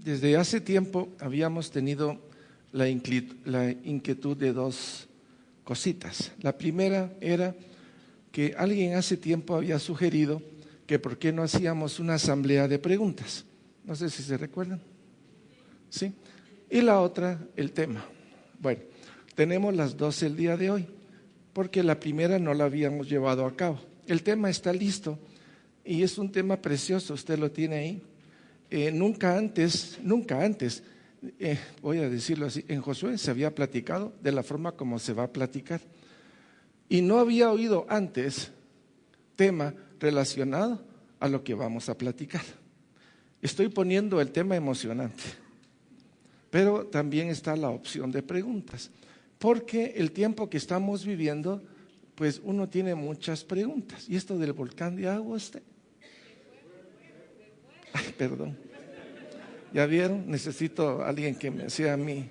Desde hace tiempo habíamos tenido la inquietud de dos cositas. La primera era que alguien hace tiempo había sugerido que por qué no hacíamos una asamblea de preguntas. No sé si se recuerdan. ¿Sí? Y la otra, el tema. Bueno, tenemos las dos el día de hoy, porque la primera no la habíamos llevado a cabo. El tema está listo y es un tema precioso, usted lo tiene ahí. Nunca antes, voy a decirlo así, en Josué se había platicado de la forma como se va a platicar. Y no había oído antes tema relacionado a lo que vamos a platicar. Estoy poniendo el tema emocionante, pero también está la opción de preguntas, porque el tiempo que estamos viviendo, pues uno tiene muchas preguntas. ¿Y esto del volcán de agua usted? Ay, perdón. ¿Ya vieron? Necesito a alguien que me sea a mí.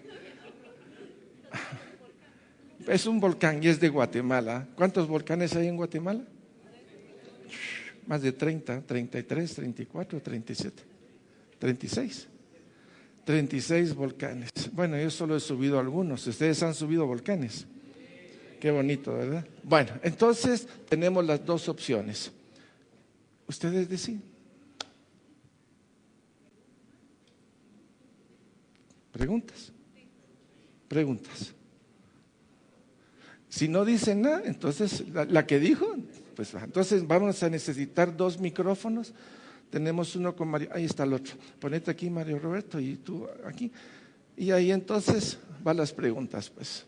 Es un volcán y es de Guatemala. ¿Cuántos volcanes hay en Guatemala? Más de 30, 33, 34, 37, 36. 36 volcanes. Bueno, yo solo he subido algunos. Ustedes han subido volcanes. Qué bonito, ¿verdad? Bueno, entonces tenemos las dos opciones. Ustedes deciden. ¿Preguntas? Preguntas. Si no dicen nada, entonces la que dijo, pues entonces vamos a necesitar dos micrófonos. Tenemos uno con Mario, ahí está el otro. Ponete aquí, Mario Roberto, y tú aquí. Y ahí entonces van las preguntas, pues.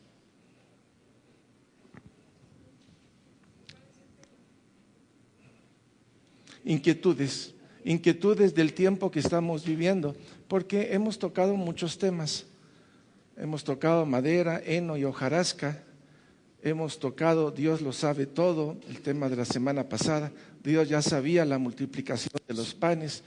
Inquietudes del tiempo que estamos viviendo, porque hemos tocado muchos temas. Hemos tocado madera, heno y hojarasca. Hemos tocado Dios lo sabe todo, el tema de la semana pasada. Dios ya sabía la multiplicación de los panes.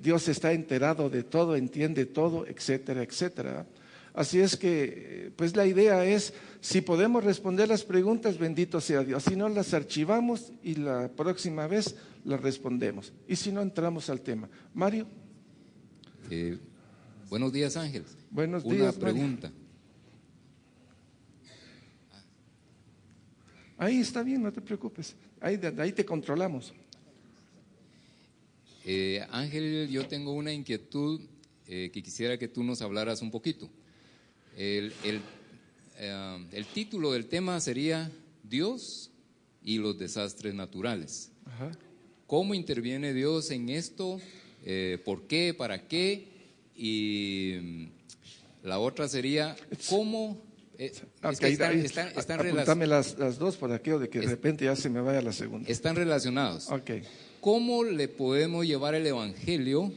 Dios está enterado de todo, entiende todo, etcétera, etcétera. Así es que, pues la idea es, si podemos responder las preguntas, bendito sea Dios. Si no, las archivamos y la próxima vez las respondemos. Y si no, entramos al tema. Mario. Buenos días, Ángel. Buenos días, Una pregunta. Ahí está bien, no te preocupes. Ahí te controlamos. Ángel, yo tengo una inquietud que quisiera que tú nos hablaras un poquito. El título del tema sería Dios y los desastres naturales. Ajá. ¿Cómo interviene Dios en esto? ¿Por qué? ¿Para qué? Y la otra sería ¿cómo? Apuntame las dos por aquello de que de repente ya se me vaya la segunda. Están relacionados. Okay. ¿Cómo le podemos llevar el evangelio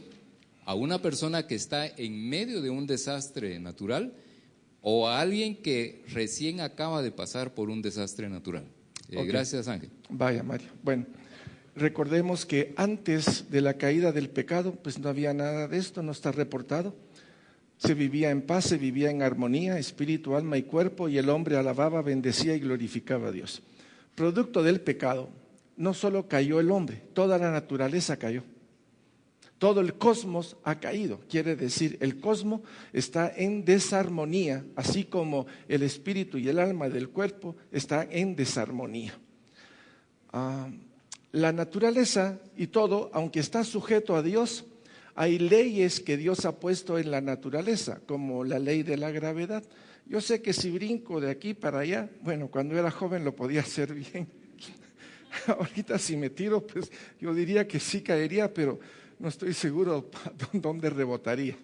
a una persona que está en medio de un desastre natural o a alguien que recién acaba de pasar por un desastre natural? Okay. Gracias, Ángel. Vaya, Mario. Bueno, recordemos que antes de la caída del pecado, pues no había nada de esto, no está reportado. Se vivía en paz, se vivía en armonía, espíritu, alma y cuerpo, y el hombre alababa, bendecía y glorificaba a Dios. Producto del pecado, no solo cayó el hombre, toda la naturaleza cayó. Todo el cosmos ha caído, quiere decir, el cosmos está en desarmonía, así como el espíritu y el alma del cuerpo están en desarmonía. La naturaleza y todo, aunque está sujeto a Dios, hay leyes que Dios ha puesto en la naturaleza, como la ley de la gravedad. Yo sé que si brinco de aquí para allá, bueno, cuando era joven lo podía hacer bien. Ahorita si me tiro, pues yo diría que sí caería, pero no estoy seguro dónde rebotaría.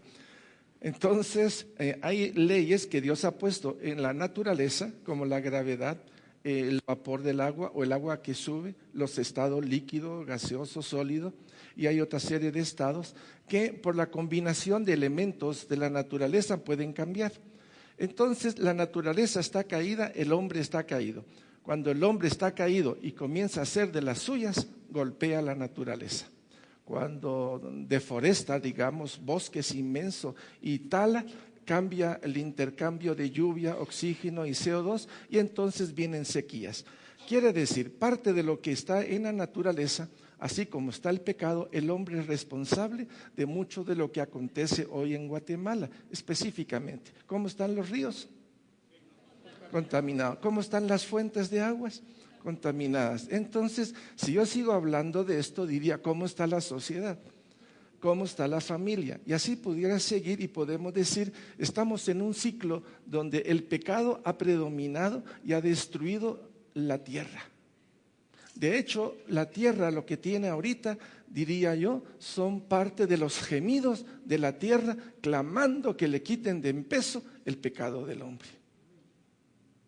Entonces, hay leyes que Dios ha puesto en la naturaleza, como la gravedad, el vapor del agua o el agua que sube, los estados líquido, gaseoso, sólido, y hay otra serie de estados que por la combinación de elementos de la naturaleza pueden cambiar. Entonces, la naturaleza está caída, el hombre está caído. Cuando el hombre está caído y comienza a hacer de las suyas, golpea la naturaleza. Cuando deforesta, digamos, bosques inmensos y tala, cambia el intercambio de lluvia, oxígeno y CO2 y entonces vienen sequías. Quiere decir, parte de lo que está en la naturaleza así como está el pecado, el hombre es responsable de mucho de lo que acontece hoy en Guatemala, específicamente. ¿Cómo están los ríos? Contaminados. ¿Cómo están las fuentes de aguas? Contaminadas. Entonces, si yo sigo hablando de esto, diría, ¿cómo está la sociedad? ¿Cómo está la familia? Y así pudiera seguir y podemos decir, estamos en un ciclo donde el pecado ha predominado y ha destruido la tierra. De hecho, la tierra lo que tiene ahorita, diría yo, son parte de los gemidos de la tierra clamando que le quiten de en peso el pecado del hombre.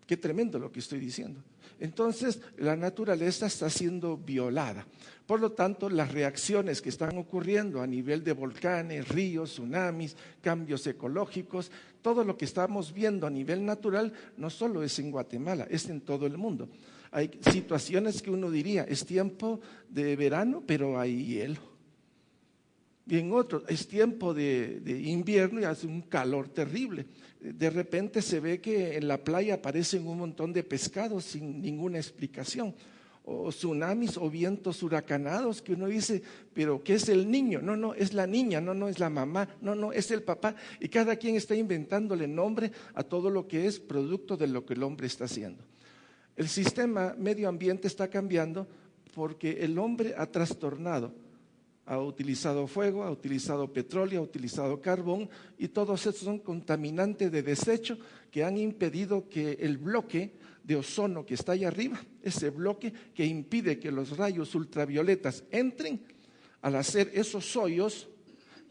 Qué tremendo lo que estoy diciendo. Entonces, la naturaleza está siendo violada. Por lo tanto, las reacciones que están ocurriendo a nivel de volcanes, ríos, tsunamis, cambios ecológicos, todo lo que estamos viendo a nivel natural, no solo es en Guatemala, es en todo el mundo. Hay situaciones que uno diría, es tiempo de verano, pero hay hielo. Y en otro, es tiempo de invierno y hace un calor terrible. De repente se ve que en la playa aparecen un montón de pescados sin ninguna explicación. O tsunamis o vientos huracanados que uno dice, pero ¿qué es el niño? No, no, es la niña, no, no, es la mamá, no, no, es el papá. Y cada quien está inventándole nombre a todo lo que es producto de lo que el hombre está haciendo. El sistema medio ambiente está cambiando porque el hombre ha trastornado. Ha utilizado fuego, ha utilizado petróleo, ha utilizado carbón y todos estos son contaminantes de desecho que han impedido que el bloque de ozono que está allá arriba, ese bloque que impide que los rayos ultravioletas entren, al hacer esos hoyos,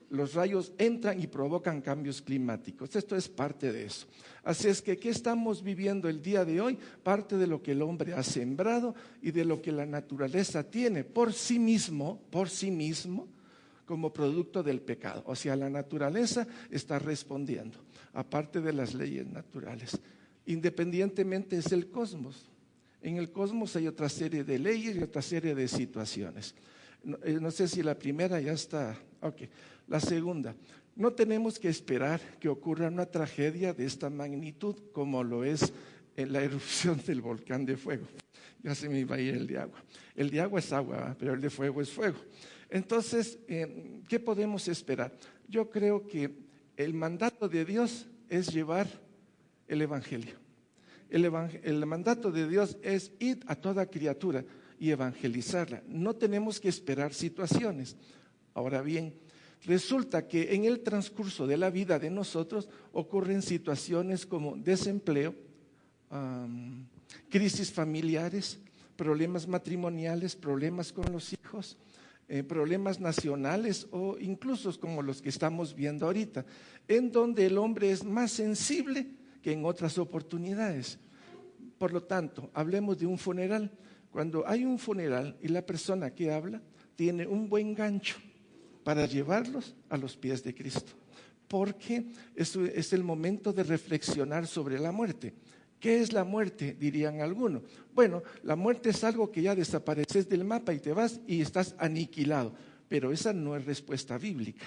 los rayos entran y provocan cambios climáticos. Esto es parte de eso. Así es que, ¿qué estamos viviendo el día de hoy? Parte de lo que el hombre ha sembrado y de lo que la naturaleza tiene por sí mismo, como producto del pecado. O sea, la naturaleza está respondiendo, aparte de las leyes naturales. Independientemente es el cosmos. En el cosmos hay otra serie de leyes y otra serie de situaciones. No sé si la primera ya está. Ok. La segunda, no tenemos que esperar que ocurra una tragedia de esta magnitud como lo es en la erupción del volcán de fuego. Ya se me iba a ir el de agua. El de agua es agua, ¿verdad? Pero el de fuego es fuego. Entonces, ¿qué podemos esperar? Yo creo que el mandato de Dios es llevar el evangelio. El mandato de Dios es ir a toda criatura y evangelizarla. No tenemos que esperar situaciones. Ahora bien, resulta que en el transcurso de la vida de nosotros ocurren situaciones como desempleo, crisis familiares, problemas matrimoniales, problemas con los hijos, problemas nacionales o incluso como los que estamos viendo ahorita, en donde el hombre es más sensible que en otras oportunidades. Por lo tanto, hablemos de un funeral. Cuando hay un funeral y la persona que habla tiene un buen gancho para llevarlos a los pies de Cristo, porque eso es el momento de reflexionar sobre la muerte. ¿Qué es la muerte? Dirían algunos. Bueno, la muerte es algo que ya desapareces del mapa y te vas y estás aniquilado, pero esa no es respuesta bíblica.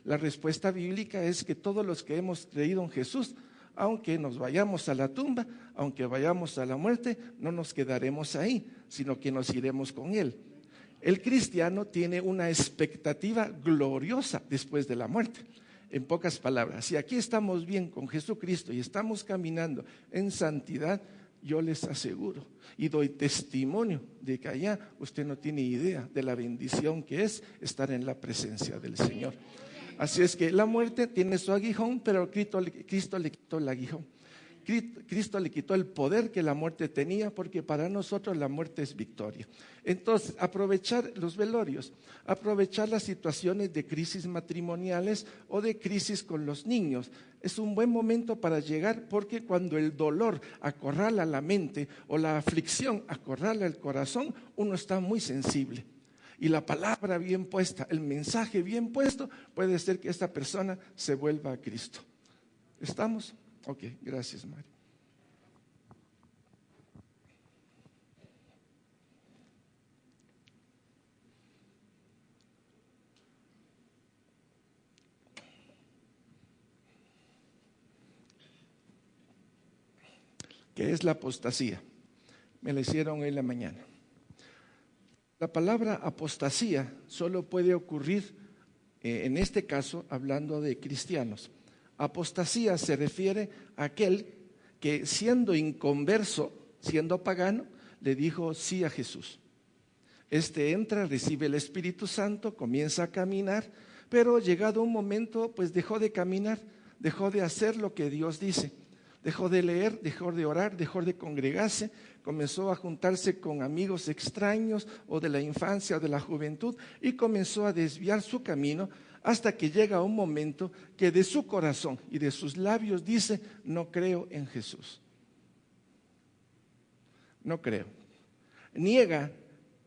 La respuesta bíblica es que todos los que hemos creído en Jesús, aunque nos vayamos a la tumba, aunque vayamos a la muerte, no nos quedaremos ahí, sino que nos iremos con Él. El cristiano tiene una expectativa gloriosa después de la muerte. En pocas palabras, si aquí estamos bien con Jesucristo y estamos caminando en santidad, yo les aseguro y doy testimonio de que allá usted no tiene idea de la bendición que es estar en la presencia del Señor. Así es que la muerte tiene su aguijón, pero Cristo le quitó el aguijón. Cristo le quitó el poder que la muerte tenía, porque para nosotros la muerte es victoria. Entonces, aprovechar los velorios, aprovechar las situaciones de crisis matrimoniales o de crisis con los niños. Es un buen momento para llegar, porque cuando el dolor acorrala la mente o la aflicción acorrala el corazón, uno está muy sensible. Y la palabra bien puesta, el mensaje bien puesto, puede ser que esta persona se vuelva a Cristo. ¿Estamos? Ok, gracias, Mario. ¿Qué es la apostasía? Me la hicieron hoy en la mañana. La palabra apostasía solo puede ocurrir, en este caso, hablando de cristianos. Apostasía se refiere a aquel que siendo inconverso, siendo pagano, le dijo sí a Jesús. Este entra, recibe el Espíritu Santo, comienza a caminar, pero llegado un momento, pues dejó de caminar, dejó de hacer lo que Dios dice. Dejó de leer, dejó de orar, dejó de congregarse, comenzó a juntarse con amigos extraños o de la infancia o de la juventud y comenzó a desviar su camino hasta que llega un momento que de su corazón y de sus labios dice: no creo en Jesús. No creo. Niega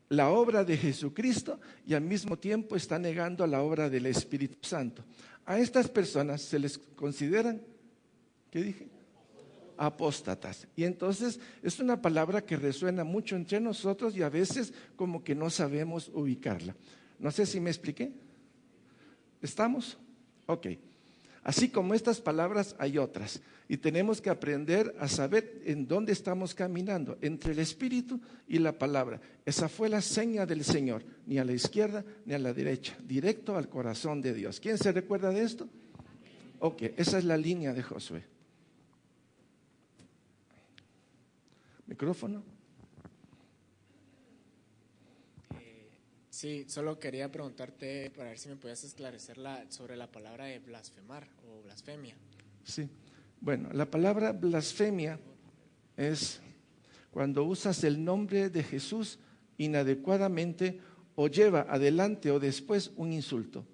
la obra de Jesucristo y al mismo tiempo está negando la obra del Espíritu Santo. A estas personas se les consideran, ¿qué dije? Apóstatas. Y entonces es una palabra que resuena mucho entre nosotros y a veces como que no sabemos ubicarla. No sé si me expliqué. ¿Estamos? Ok. Así como estas palabras hay otras y tenemos que aprender a saber en dónde estamos caminando, entre el Espíritu y la palabra. Esa fue la seña del Señor, ni a la izquierda ni a la derecha, directo al corazón de Dios. ¿Quién se recuerda de esto? Ok, esa es la línea de Josué. ¿Micrófono? Sí, solo quería preguntarte para ver si me podías esclarecer sobre la palabra de blasfemar o blasfemia. Sí, bueno, la palabra blasfemia es cuando usas el nombre de Jesús inadecuadamente o lleva adelante o después un insulto,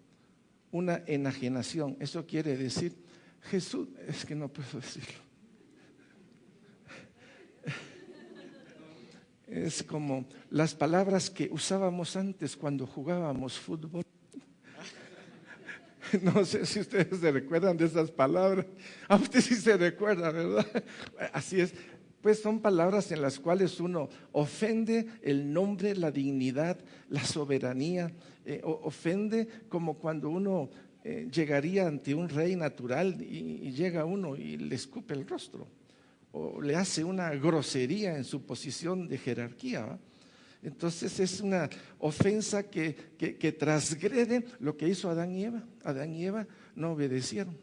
una enajenación. Eso quiere decir, Jesús, es que no puedo decirlo. Es como las palabras que usábamos antes cuando jugábamos fútbol. No sé si ustedes se recuerdan de esas palabras. A usted sí se recuerda, ¿verdad? Así es. Pues son palabras en las cuales uno ofende el nombre, la dignidad, la soberanía. Ofende como cuando uno llegaría ante un rey natural y llega uno y le escupe el rostro. O le hace una grosería en su posición de jerarquía, ¿va? Entonces es una ofensa que transgrede lo que hizo Adán y Eva. Adán y Eva no obedecieron.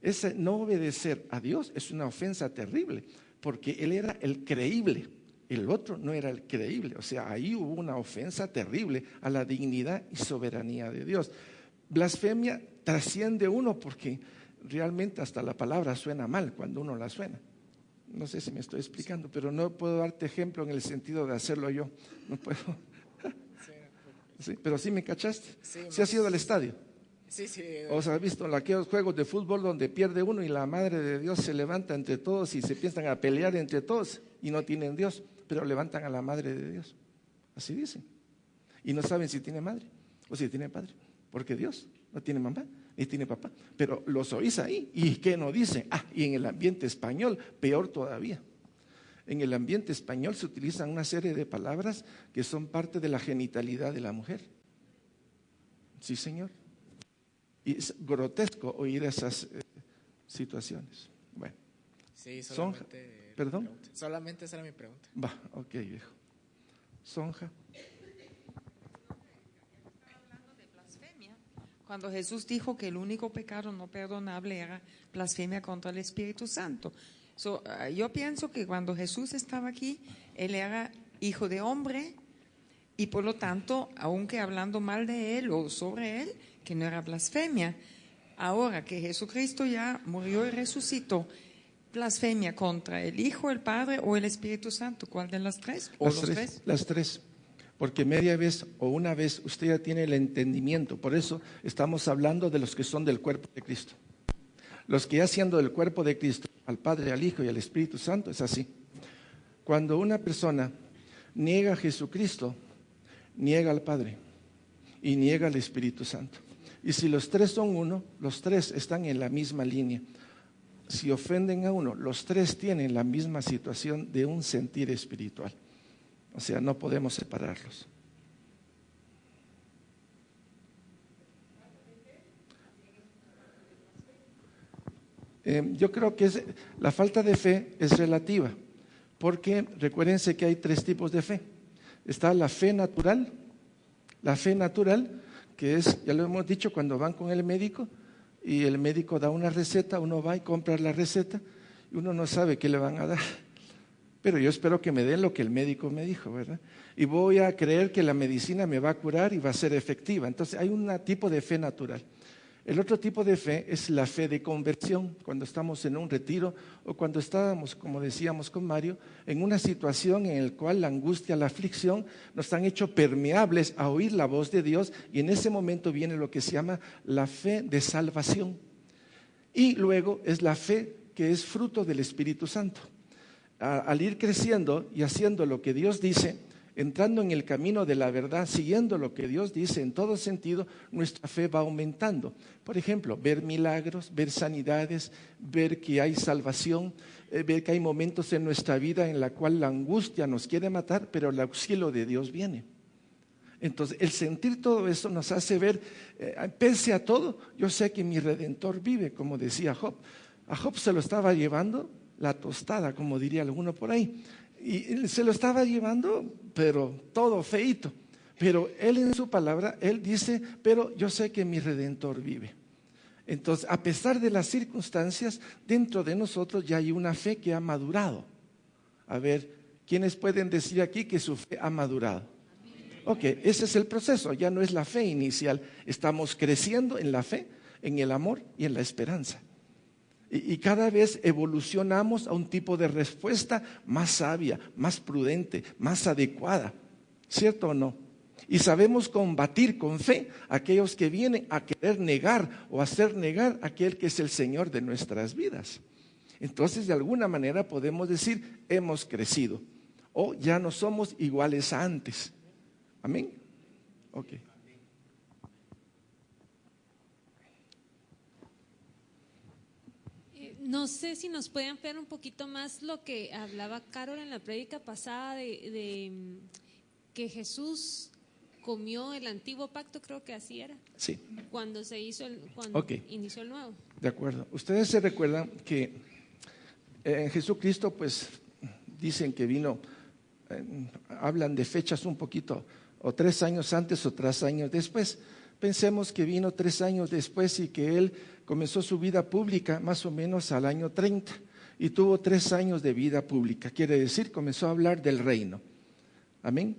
Ese no obedecer a Dios es una ofensa terrible, porque él era el creíble, el otro no era el creíble. O sea, ahí hubo una ofensa terrible a la dignidad y soberanía de Dios. Blasfemia trasciende uno porque realmente hasta la palabra suena mal cuando uno la suena. No sé si me estoy explicando, pero no puedo darte ejemplo en el sentido de hacerlo yo. No puedo. Sí, pero sí me cachaste. Sí has ido al estadio. Sí. O sea, has visto aquellos juegos de fútbol donde pierde uno y la madre de Dios se levanta entre todos y se empiezan a pelear entre todos y no tienen Dios, pero levantan a la madre de Dios. Así dicen. Y no saben si tiene madre o si tiene padre, porque Dios no tiene mamá ni tiene papá, pero los oís ahí. ¿Y qué no dicen? Y en el ambiente español, peor todavía. En el ambiente español se utilizan una serie de palabras que son parte de la genitalidad de la mujer. Sí, señor. Y es grotesco oír esas situaciones. Bueno. Sí, solamente. ¿Perdón? Solamente esa era mi pregunta. Va, ok, viejo. Sonja. Cuando Jesús dijo que el único pecado no perdonable era blasfemia contra el Espíritu Santo. Yo pienso que cuando Jesús estaba aquí, Él era hijo de hombre y por lo tanto, aunque hablando mal de Él o sobre Él, que no era blasfemia. Ahora que Jesucristo ya murió y resucitó, blasfemia contra el Hijo, el Padre o el Espíritu Santo, ¿cuál de las tres? ¿O los tres? Las tres. Porque media vez o una vez usted ya tiene el entendimiento. Por eso estamos hablando de los que son del cuerpo de Cristo. Los que ya siendo del cuerpo de Cristo, al Padre, al Hijo y al Espíritu Santo, es así. Cuando una persona niega a Jesucristo, niega al Padre y niega al Espíritu Santo. Y si los tres son uno, los tres están en la misma línea. Si ofenden a uno, los tres tienen la misma situación de un sentir espiritual. O sea, no podemos separarlos. Yo creo que la falta de fe es relativa, porque recuérdense que hay tres tipos de fe. Está la fe natural, que es, ya lo hemos dicho, cuando van con el médico y el médico da una receta, uno va y compra la receta y uno no sabe qué le van a dar. Pero yo espero que me den lo que el médico me dijo, ¿verdad? Y voy a creer que la medicina me va a curar y va a ser efectiva. Entonces hay un tipo de fe natural. El otro tipo de fe es la fe de conversión, cuando estamos en un retiro o cuando estábamos, como decíamos con Mario, en una situación en la cual la angustia, la aflicción nos han hecho permeables a oír la voz de Dios, y en ese momento viene lo que se llama la fe de salvación. Y luego es la fe que es fruto del Espíritu Santo. Al ir creciendo y haciendo lo que Dios dice, entrando en el camino de la verdad, siguiendo lo que Dios dice en todo sentido, nuestra fe va aumentando. Por ejemplo, ver milagros, ver sanidades, ver que hay salvación, ver que hay momentos en nuestra vida en la cual la angustia nos quiere matar, pero el auxilio de Dios viene. Entonces, el sentir todo eso nos hace ver, pese a todo, yo sé que mi Redentor vive, como decía Job. A Job se lo estaba llevando la tostada, como diría alguno por ahí. Y se lo estaba llevando, pero todo feíto. Pero él en su palabra, él dice, pero yo sé que mi Redentor vive. Entonces, a pesar de las circunstancias, dentro de nosotros ya hay una fe que ha madurado. A ver, ¿quiénes pueden decir aquí que su fe ha madurado? Ok, ese es el proceso, ya no es la fe inicial. Estamos creciendo en la fe, en el amor y en la esperanza. Y cada vez evolucionamos a un tipo de respuesta más sabia, más prudente, más adecuada. ¿Cierto o no? Y sabemos combatir con fe a aquellos que vienen a querer negar o hacer negar a aquel que es el Señor de nuestras vidas. Entonces, de alguna manera podemos decir, hemos crecido o ya no somos iguales a antes. ¿Amén? Ok. No sé si nos pueden ampliar un poquito más lo que hablaba Carol en la prédica pasada de que Jesús comió el antiguo pacto, creo que así era. Sí. Cuando se hizo cuando inició el nuevo. De acuerdo. Ustedes se recuerdan que Jesucristo, pues dicen que vino, hablan de fechas un poquito, o 3 años antes o 3 años después. Pensemos que vino 3 años después y que él comenzó su vida pública más o menos al año 30 y tuvo 3 años de vida pública. Quiere decir, comenzó a hablar del reino. Amén.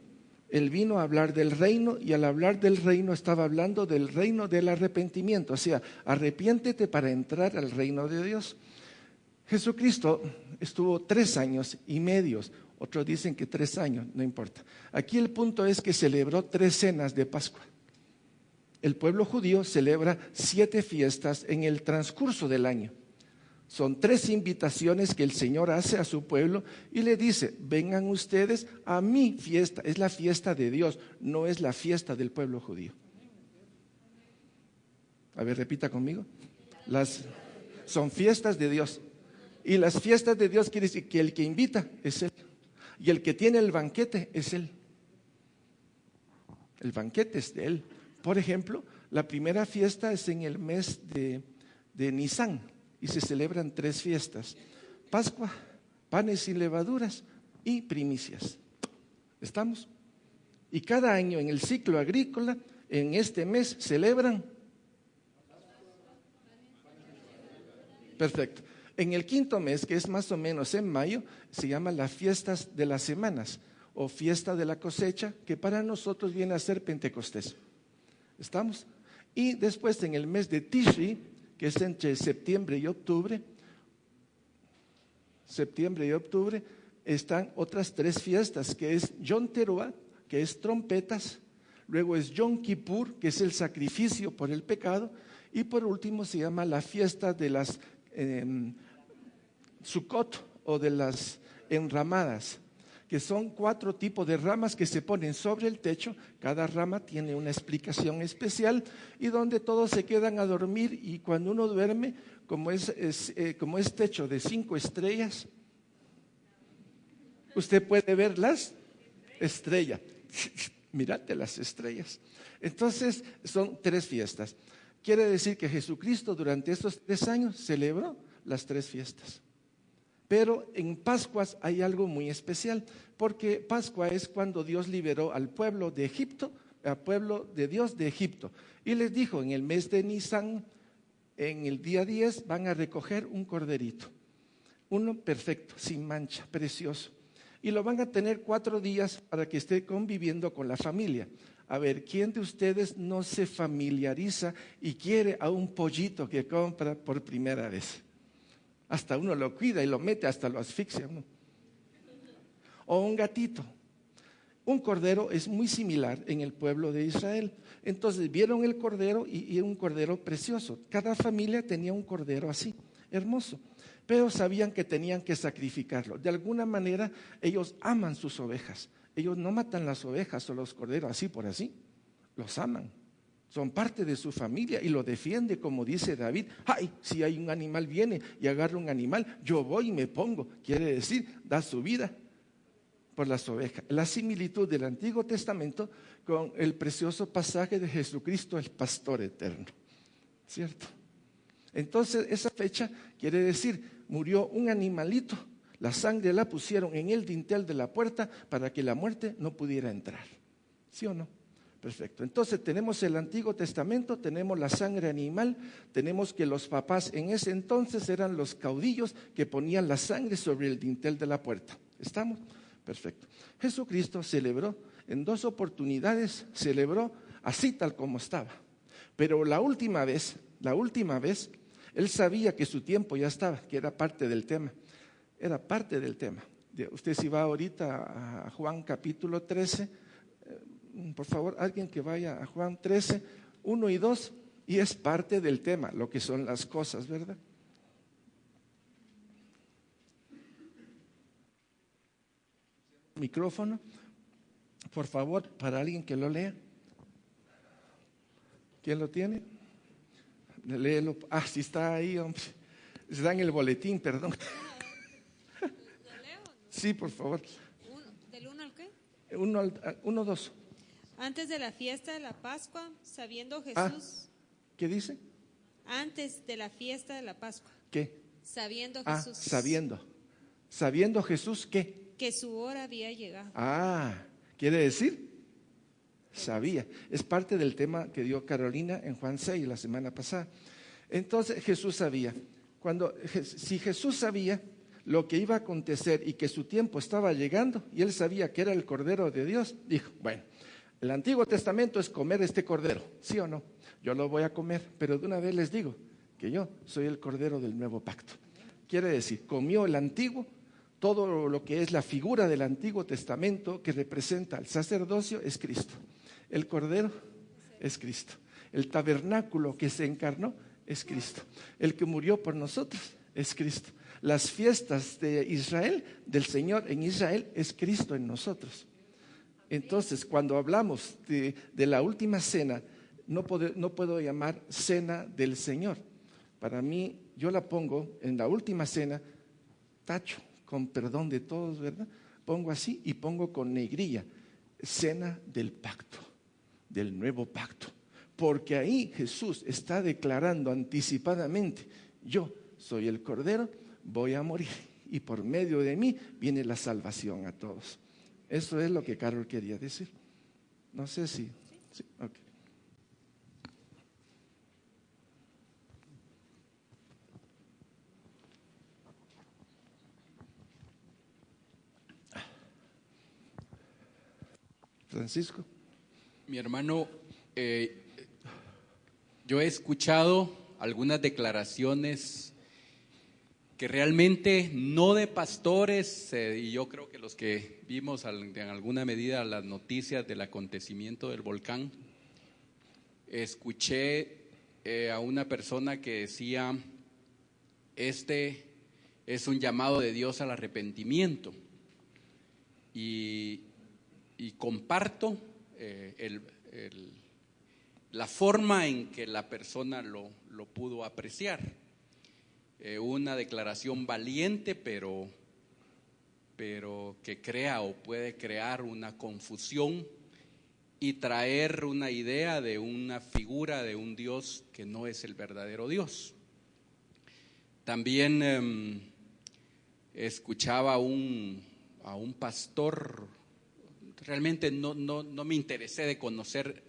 Él vino a hablar del reino y al hablar del reino estaba hablando del reino del arrepentimiento. O sea, arrepiéntete para entrar al reino de Dios. Jesucristo estuvo 3 años y medio. Otros dicen que 3 años, no importa. Aquí el punto es que celebró 3 cenas de Pascua. El pueblo judío celebra 7 fiestas en el transcurso del año. Son 3 invitaciones que el Señor hace a su pueblo y le dice, vengan ustedes a mi fiesta. Es la fiesta de Dios, no es la fiesta del pueblo judío. A ver, repita conmigo. Son fiestas de Dios. Y las fiestas de Dios quiere decir que el que invita es Él. Y el que tiene el banquete es Él. El banquete es de Él. Por ejemplo, la primera fiesta es en el mes de Nisan y se celebran 3 fiestas: Pascua, panes sin levaduras y primicias. ¿Estamos? Y cada año en el ciclo agrícola, en este mes, celebran. Perfecto. En el 5.º mes, que es más o menos en mayo, se llama las fiestas de las semanas o fiesta de la cosecha, que para nosotros viene a ser Pentecostés. ¿Estamos? Y después en el mes de Tishri, que es entre septiembre y octubre, están otras 3 fiestas, que es Yom Teruah, que es trompetas, luego es Yom Kippur, que es el sacrificio por el pecado, y por último se llama la fiesta de las Sukkot o de las enramadas, que son 4 tipos de ramas que se ponen sobre el techo. Cada rama tiene una explicación especial y donde todos se quedan a dormir, y cuando uno duerme, como es techo de 5 estrellas, usted puede ver las estrellas. Mírate las estrellas. Entonces son 3 fiestas. Quiere decir que Jesucristo durante estos 3 años celebró las 3 fiestas. Pero en Pascuas hay algo muy especial, porque Pascua es cuando Dios liberó al pueblo de Egipto, al pueblo de Dios de Egipto. Y les dijo, en el mes de Nisan, en el día 10, van a recoger un corderito. Uno perfecto, sin mancha, precioso. Y lo van a tener 4 días para que esté conviviendo con la familia. A ver, ¿quién de ustedes no se familiariza y quiere a un pollito que compra por primera vez? Hasta uno lo cuida y lo mete, hasta lo asfixia uno. O un gatito. Un cordero es muy similar en el pueblo de Israel. Entonces vieron el cordero y un cordero precioso. Cada familia tenía un cordero así, hermoso. Pero sabían que tenían que sacrificarlo. De alguna manera ellos aman sus ovejas. Ellos no matan las ovejas o los corderos así por así. Los aman. Son parte de su familia y lo defiende, como dice David. ¡Ay! Si hay un animal viene y agarra un animal, yo voy y me pongo. Quiere decir, da su vida por las ovejas. La similitud del Antiguo Testamento con el precioso pasaje de Jesucristo, el pastor eterno. ¿Cierto? Entonces, esa fecha quiere decir, murió un animalito, la sangre la pusieron en el dintel de la puerta para que la muerte no pudiera entrar. ¿Sí o no? Perfecto. Entonces tenemos el Antiguo Testamento, tenemos la sangre animal, tenemos que los papás en ese entonces eran los caudillos que ponían la sangre sobre el dintel de la puerta. ¿Estamos? Perfecto. Jesucristo celebró en 2 oportunidades, celebró así tal como estaba. Pero la última vez, Él sabía que su tiempo ya estaba, que era parte del tema. Era parte del tema. Usted si va ahorita a Juan capítulo 13, por favor, alguien que vaya a Juan 13, 1 y 2, y es parte del tema, lo que son las cosas, ¿verdad? Micrófono, por favor, para alguien que lo lea. ¿Quién lo tiene? Léelo. Ah, sí está ahí, hombre. Está en el boletín, perdón. ¿Lo leo? Sí, por favor. ¿Del 1 al qué? 1, 2. Antes de la fiesta de la Pascua, sabiendo Jesús. ¿Qué dice? Antes de la fiesta de la Pascua. ¿Qué? Sabiendo Jesús. Sabiendo. ¿Sabiendo Jesús qué? Que su hora había llegado. ¿Quiere decir? Sabía. Es parte del tema que dio Carolina en Juan 6 la semana pasada. Entonces Jesús sabía. Si Jesús sabía lo que iba a acontecer y que su tiempo estaba llegando, y Él sabía que era el Cordero de Dios, dijo, bueno, el Antiguo Testamento es comer este Cordero, ¿sí o no? Yo lo voy a comer, pero de una vez les digo que yo soy el Cordero del Nuevo Pacto. Quiere decir, comió el Antiguo, todo lo que es la figura del Antiguo Testamento que representa al sacerdocio es Cristo. El Cordero es Cristo. El tabernáculo que se encarnó es Cristo. El que murió por nosotros es Cristo. Las fiestas de Israel, del Señor en Israel, es Cristo en nosotros. Entonces, cuando hablamos de la última cena, no puedo llamar cena del Señor. Para mí, yo la pongo en la última cena, tacho, con perdón de todos, ¿verdad? Pongo así y pongo con negrilla, cena del pacto, del nuevo pacto. Porque ahí Jesús está declarando anticipadamente, yo soy el Cordero, voy a morir y por medio de mí viene la salvación a todos. Eso es lo que Carol quería decir. No sé si... Sí, okay. Francisco. Mi hermano, yo he escuchado algunas declaraciones que realmente no de pastores, y yo creo que los que vimos en alguna medida las noticias del acontecimiento del volcán, escuché a una persona que decía, este es un llamado de Dios al arrepentimiento, y comparto la forma en que la persona lo pudo apreciar. Una declaración valiente, pero que crea o puede crear una confusión y traer una idea de una figura de un Dios que no es el verdadero Dios. También escuchaba a un pastor, realmente no me interesé de conocer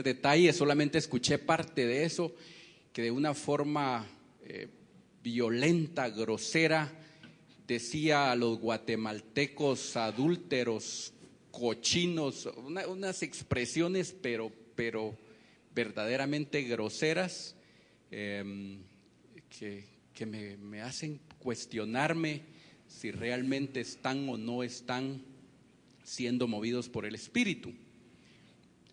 detalles, solamente escuché parte de eso, que de una forma violenta, grosera, decía a los guatemaltecos adúlteros, cochinos, unas expresiones pero verdaderamente groseras, que me hacen cuestionarme si realmente están o no están siendo movidos por el Espíritu.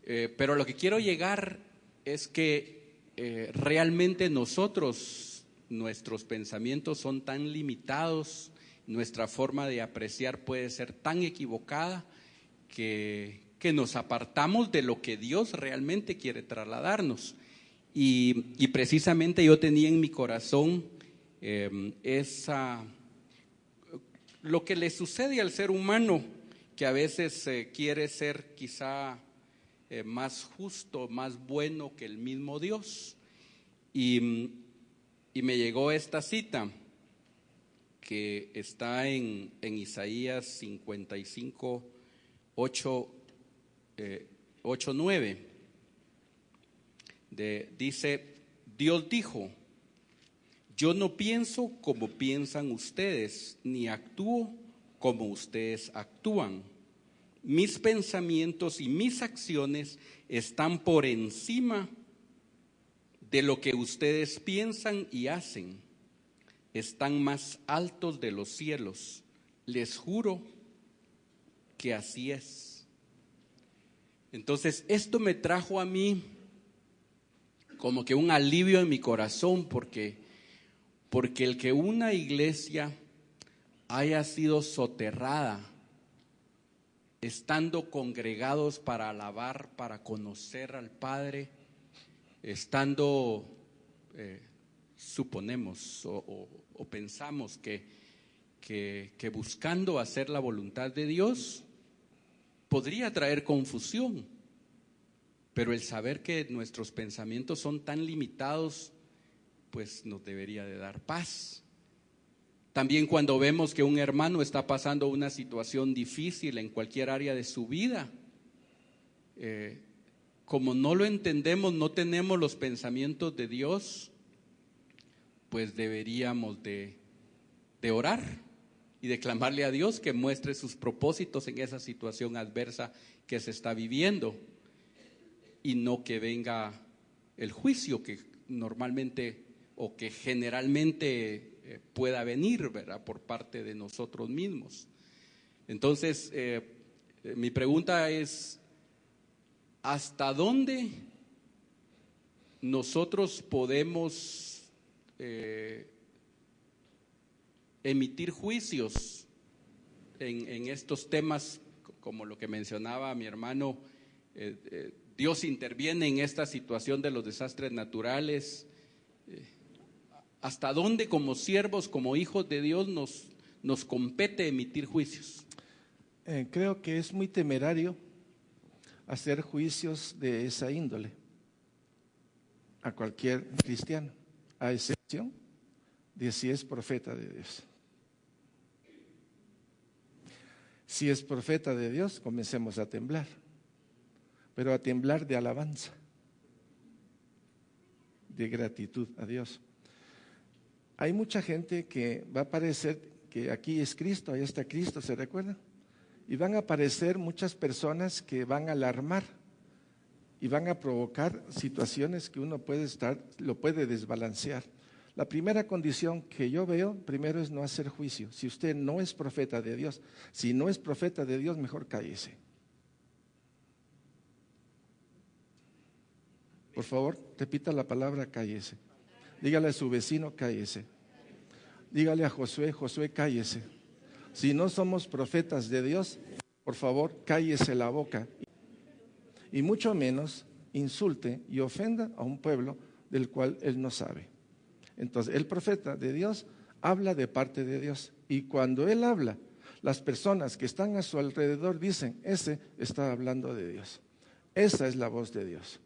Pero lo que quiero llegar es que realmente nuestros pensamientos son tan limitados, nuestra forma de apreciar puede ser tan equivocada que nos apartamos de lo que Dios realmente quiere trasladarnos. Y precisamente yo tenía en mi corazón lo que le sucede al ser humano, que a veces quiere ser quizá más justo, más bueno que el mismo Dios. Y me llegó esta cita que está en Isaías 55, 8, 9. Dice: Dios dijo, yo no pienso como piensan ustedes, ni actúo como ustedes actúan. Mis pensamientos y mis acciones están por encima de lo que ustedes piensan y hacen. Están más altos de los cielos. Les juro que así es. Entonces, esto me trajo a mí como que un alivio en mi corazón, porque el que una iglesia haya sido soterrada, estando congregados para alabar, para conocer al Padre, estando, suponemos o pensamos que buscando hacer la voluntad de Dios podría traer confusión, pero el saber que nuestros pensamientos son tan limitados, pues nos debería de dar paz. También cuando vemos que un hermano está pasando una situación difícil en cualquier área de su vida, como no lo entendemos, no tenemos los pensamientos de Dios, pues deberíamos de orar y de clamarle a Dios que muestre sus propósitos en esa situación adversa que se está viviendo, y no que venga el juicio que normalmente o que generalmente pueda venir, ¿verdad?, por parte de nosotros mismos. Entonces, mi pregunta es: ¿hasta dónde nosotros podemos emitir juicios en estos temas, como lo que mencionaba mi hermano? Dios interviene en esta situación de los desastres naturales. ¿Hasta dónde como siervos, como hijos de Dios nos compete emitir juicios? Creo que es muy temerario hacer juicios de esa índole a cualquier cristiano, a excepción de si es profeta de Dios. Si es profeta de Dios, comencemos a temblar, pero a temblar de alabanza, de gratitud a Dios. Hay mucha gente que va a parecer que aquí es Cristo, allá está Cristo, ¿se recuerda? Y van a aparecer muchas personas que van a alarmar y van a provocar situaciones que uno lo puede desbalancear. La primera condición que yo veo, primero, es no hacer juicio. Si usted no es profeta de Dios, si no es profeta de Dios, mejor cállese. Por favor, repita la palabra cállese. Dígale a su vecino, cállese. Dígale a Josué, Josué, cállese. Si no somos profetas de Dios, por favor, cállese la boca. Y mucho menos insulte y ofenda a un pueblo del cual él no sabe. Entonces, el profeta de Dios habla de parte de Dios. Y cuando él habla, las personas que están a su alrededor dicen: ese está hablando de Dios. Esa es la voz de Dios.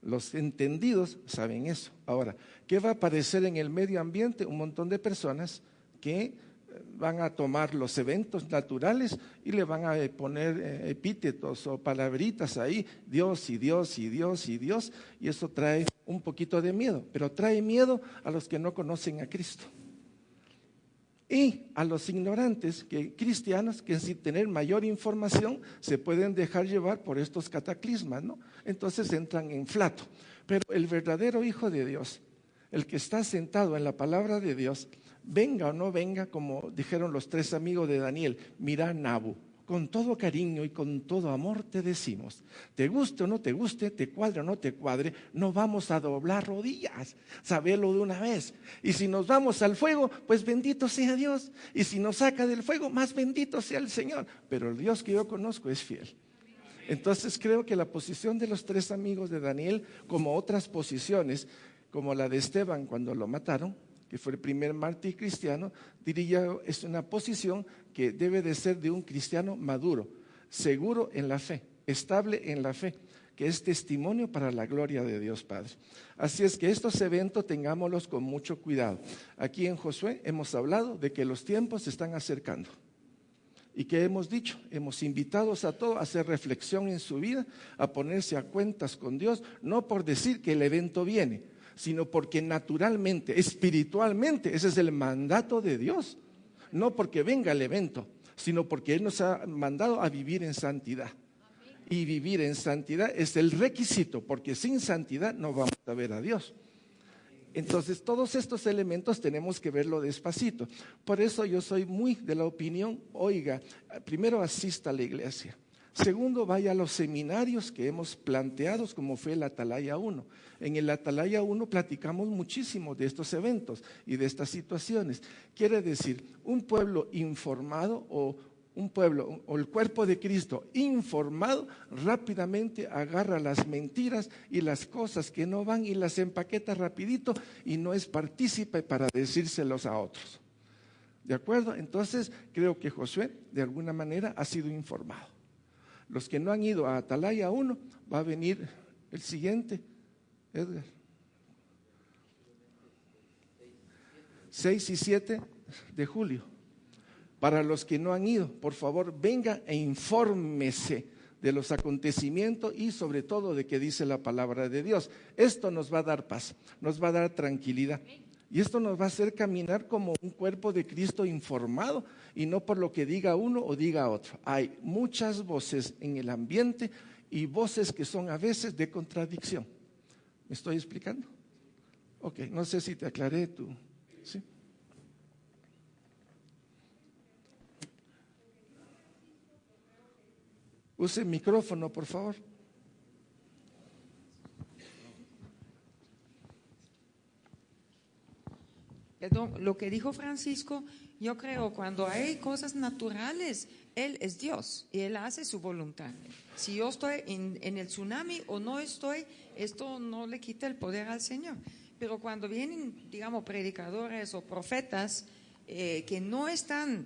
Los entendidos saben eso. Ahora, ¿qué va a aparecer en el medio ambiente? Un montón de personas que van a tomar los eventos naturales y le van a poner epítetos o palabritas ahí, Dios y Dios y Dios y Dios, y eso trae un poquito de miedo, pero trae miedo a los que no conocen a Cristo. Y a los ignorantes, cristianos, que sin tener mayor información se pueden dejar llevar por estos cataclismas, ¿no? Entonces entran en flato. Pero el verdadero Hijo de Dios, el que está sentado en la palabra de Dios, venga o no venga, como dijeron los 3 amigos de Daniel, mira Nabu, con todo cariño y con todo amor te decimos, te guste o no te guste, te cuadre o no te cuadre, no vamos a doblar rodillas, sabelo de una vez. Y si nos vamos al fuego, pues bendito sea Dios. Y si nos saca del fuego, más bendito sea el Señor. Pero el Dios que yo conozco es fiel. Entonces creo que la posición de los 3 amigos de Daniel, como otras posiciones, como la de Esteban cuando lo mataron, que fue el primer mártir cristiano, diría yo, es una posición que debe de ser de un cristiano maduro, seguro en la fe, estable en la fe, que es testimonio para la gloria de Dios Padre. Así es que estos eventos tengámoslos con mucho cuidado. Aquí en Josué hemos hablado de que los tiempos se están acercando. ¿Y qué hemos dicho? Hemos invitado a todos a hacer reflexión en su vida, a ponerse a cuentas con Dios, no por decir que el evento viene, sino porque naturalmente, espiritualmente, ese es el mandato de Dios. No porque venga el evento, sino porque Él nos ha mandado a vivir en santidad. Y vivir en santidad es el requisito, porque sin santidad no vamos a ver a Dios. Entonces, todos estos elementos tenemos que verlo despacito. Por eso yo soy muy de la opinión, oiga, primero asista a la iglesia. Segundo, vaya a los seminarios que hemos planteado, como fue el Atalaya 1. En el Atalaya 1 platicamos muchísimo de estos eventos y de estas situaciones. Quiere decir, un pueblo informado o un pueblo o el cuerpo de Cristo informado rápidamente agarra las mentiras y las cosas que no van y las empaqueta rapidito y no es partícipe para decírselos a otros. ¿De acuerdo? Entonces creo que Josué de alguna manera ha sido informado. Los que no han ido a Atalaya 1, va a venir el siguiente, Edgar. 6 y 7 de julio. Para los que no han ido, por favor, venga e infórmese de los acontecimientos y sobre todo de qué dice la palabra de Dios. Esto nos va a dar paz, nos va a dar tranquilidad. Y esto nos va a hacer caminar como un cuerpo de Cristo informado y no por lo que diga uno o diga otro. Hay muchas voces en el ambiente y voces que son a veces de contradicción. ¿Me estoy explicando? Ok, no sé si te aclaré tú. ¿Sí? Use el micrófono, por favor. Perdón, lo que dijo Francisco, yo creo cuando hay cosas naturales, Él es Dios y Él hace su voluntad. Si yo estoy en el tsunami o no estoy, esto no le quita el poder al Señor. Pero cuando vienen, digamos, predicadores o profetas que no están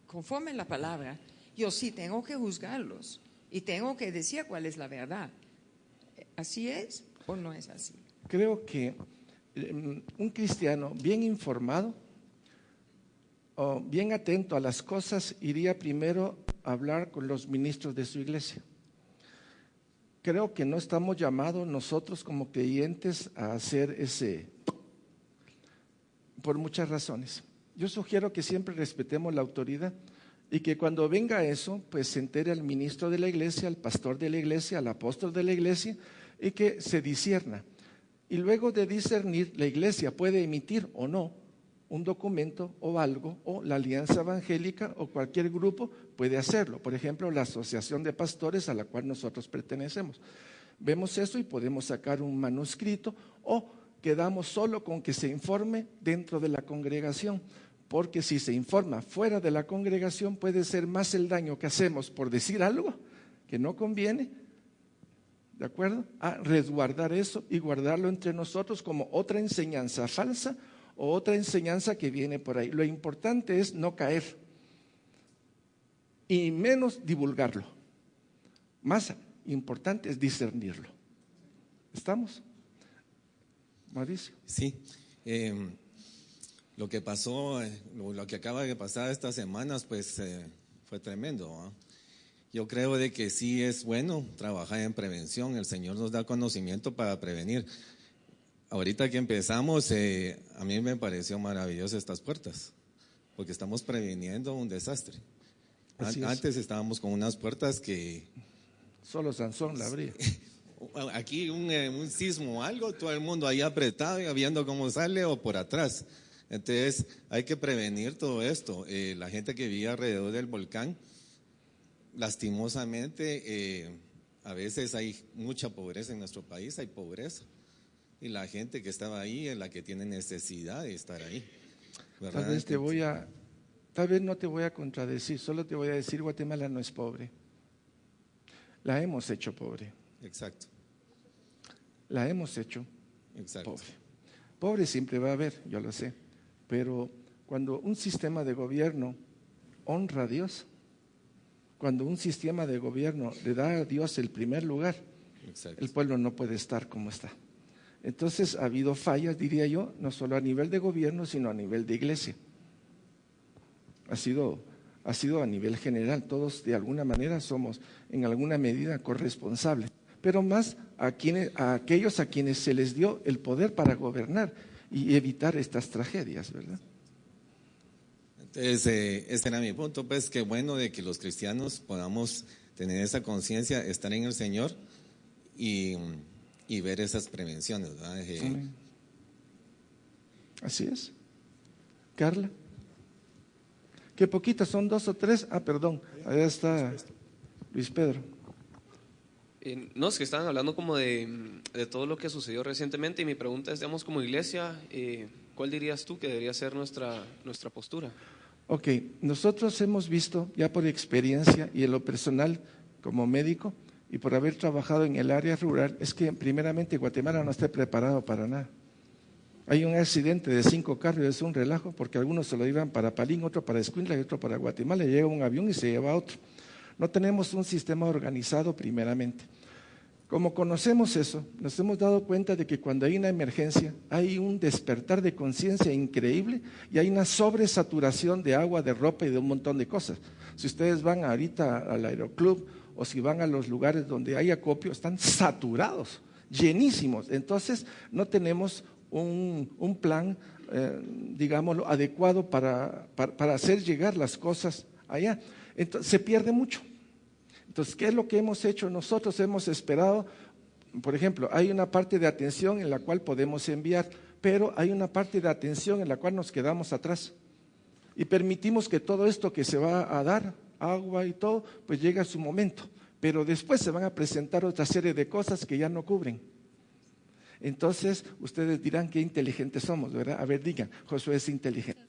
conforme a la palabra, yo sí tengo que juzgarlos y tengo que decir cuál es la verdad. ¿Así es o no es así? Creo que un cristiano bien informado o bien atento a las cosas iría primero a hablar con los ministros de su iglesia. Creo que no estamos llamados nosotros como creyentes a hacer ese, por muchas razones. Yo sugiero que siempre respetemos la autoridad y que cuando venga eso, pues se entere al ministro de la iglesia, al pastor de la iglesia, al apóstol de la iglesia y que se discierna. Y luego de discernir, la iglesia puede emitir o no un documento o algo, o la Alianza Evangélica o cualquier grupo puede hacerlo. Por ejemplo, la Asociación de Pastores a la cual nosotros pertenecemos. Vemos eso y podemos sacar un manuscrito o quedamos solo con que se informe dentro de la congregación. Porque si se informa fuera de la congregación puede ser más el daño que hacemos por decir algo que no conviene, ¿de acuerdo? A resguardar eso y guardarlo entre nosotros como otra enseñanza falsa o otra enseñanza que viene por ahí. Lo importante es no caer y menos divulgarlo. Más importante es discernirlo. ¿Estamos? Mauricio. Sí. Lo que pasó, lo que acaba de pasar estas semanas, pues fue tremendo, ¿no? Yo creo de que sí es bueno trabajar en prevención. El Señor nos da conocimiento para prevenir. Ahorita que empezamos, a mí me pareció maravilloso estas puertas, porque estamos previniendo un desastre. Antes estábamos con unas puertas que… Solo Sansón la abría. Aquí un sismo o algo, todo el mundo ahí apretado y viendo cómo sale o por atrás. Entonces hay que prevenir todo esto. La gente que vive alrededor del volcán, lastimosamente, a veces hay mucha pobreza en nuestro país, hay pobreza. Y la gente que estaba ahí es la que tiene necesidad de estar ahí, ¿verdad? Tal vez no te voy a contradecir, solo te voy a decir, Guatemala no es pobre. La hemos hecho pobre. Exacto. La hemos hecho Exacto. pobre. Pobre siempre va a haber, yo lo sé. Pero cuando un sistema de gobierno honra a Dios, cuando un sistema de gobierno le da a Dios el primer lugar, Exacto. el pueblo no puede estar como está. Entonces ha habido fallas, diría yo, no solo a nivel de gobierno, sino a nivel de iglesia. Ha sido a nivel general, todos de alguna manera somos en alguna medida corresponsables, pero más a aquellos a quienes se les dio el poder para gobernar y evitar estas tragedias, ¿verdad? Entonces, este era mi punto, pues qué bueno de que los cristianos podamos tener esa conciencia, estar en el Señor y ver esas prevenciones, ¿verdad? Así es. Carla. Qué poquitas, son 2 o 3. Perdón, allá está Luis Pedro. No, es que estaban hablando como de todo lo que sucedió recientemente y mi pregunta es, digamos, como iglesia, ¿cuál dirías tú que debería ser nuestra postura? Ok, nosotros hemos visto ya por experiencia y en lo personal como médico y por haber trabajado en el área rural, es que primeramente Guatemala no está preparado para nada. Hay un accidente de 5 carros, es un relajo, porque algunos se lo iban para Palín, otro para Escuintla y otro para Guatemala, llega un avión y se lleva a otro. No tenemos un sistema organizado primeramente. Como conocemos eso, nos hemos dado cuenta de que cuando hay una emergencia, hay un despertar de conciencia increíble y hay una sobresaturación de agua, de ropa y de un montón de cosas. Si ustedes van ahorita al aeroclub o si van a los lugares donde hay acopio, están saturados, llenísimos. Entonces no tenemos un plan, digámoslo, adecuado para hacer llegar las cosas allá. Entonces se pierde mucho. Entonces, ¿qué es lo que hemos hecho? Nosotros hemos esperado, por ejemplo, hay una parte de atención en la cual podemos enviar, pero hay una parte de atención en la cual nos quedamos atrás y permitimos que todo esto que se va a dar, agua y todo, pues llegue a su momento, pero después se van a presentar otra serie de cosas que ya no cubren. Entonces, ustedes dirán qué inteligentes somos, ¿verdad? A ver, digan, Josué es inteligente.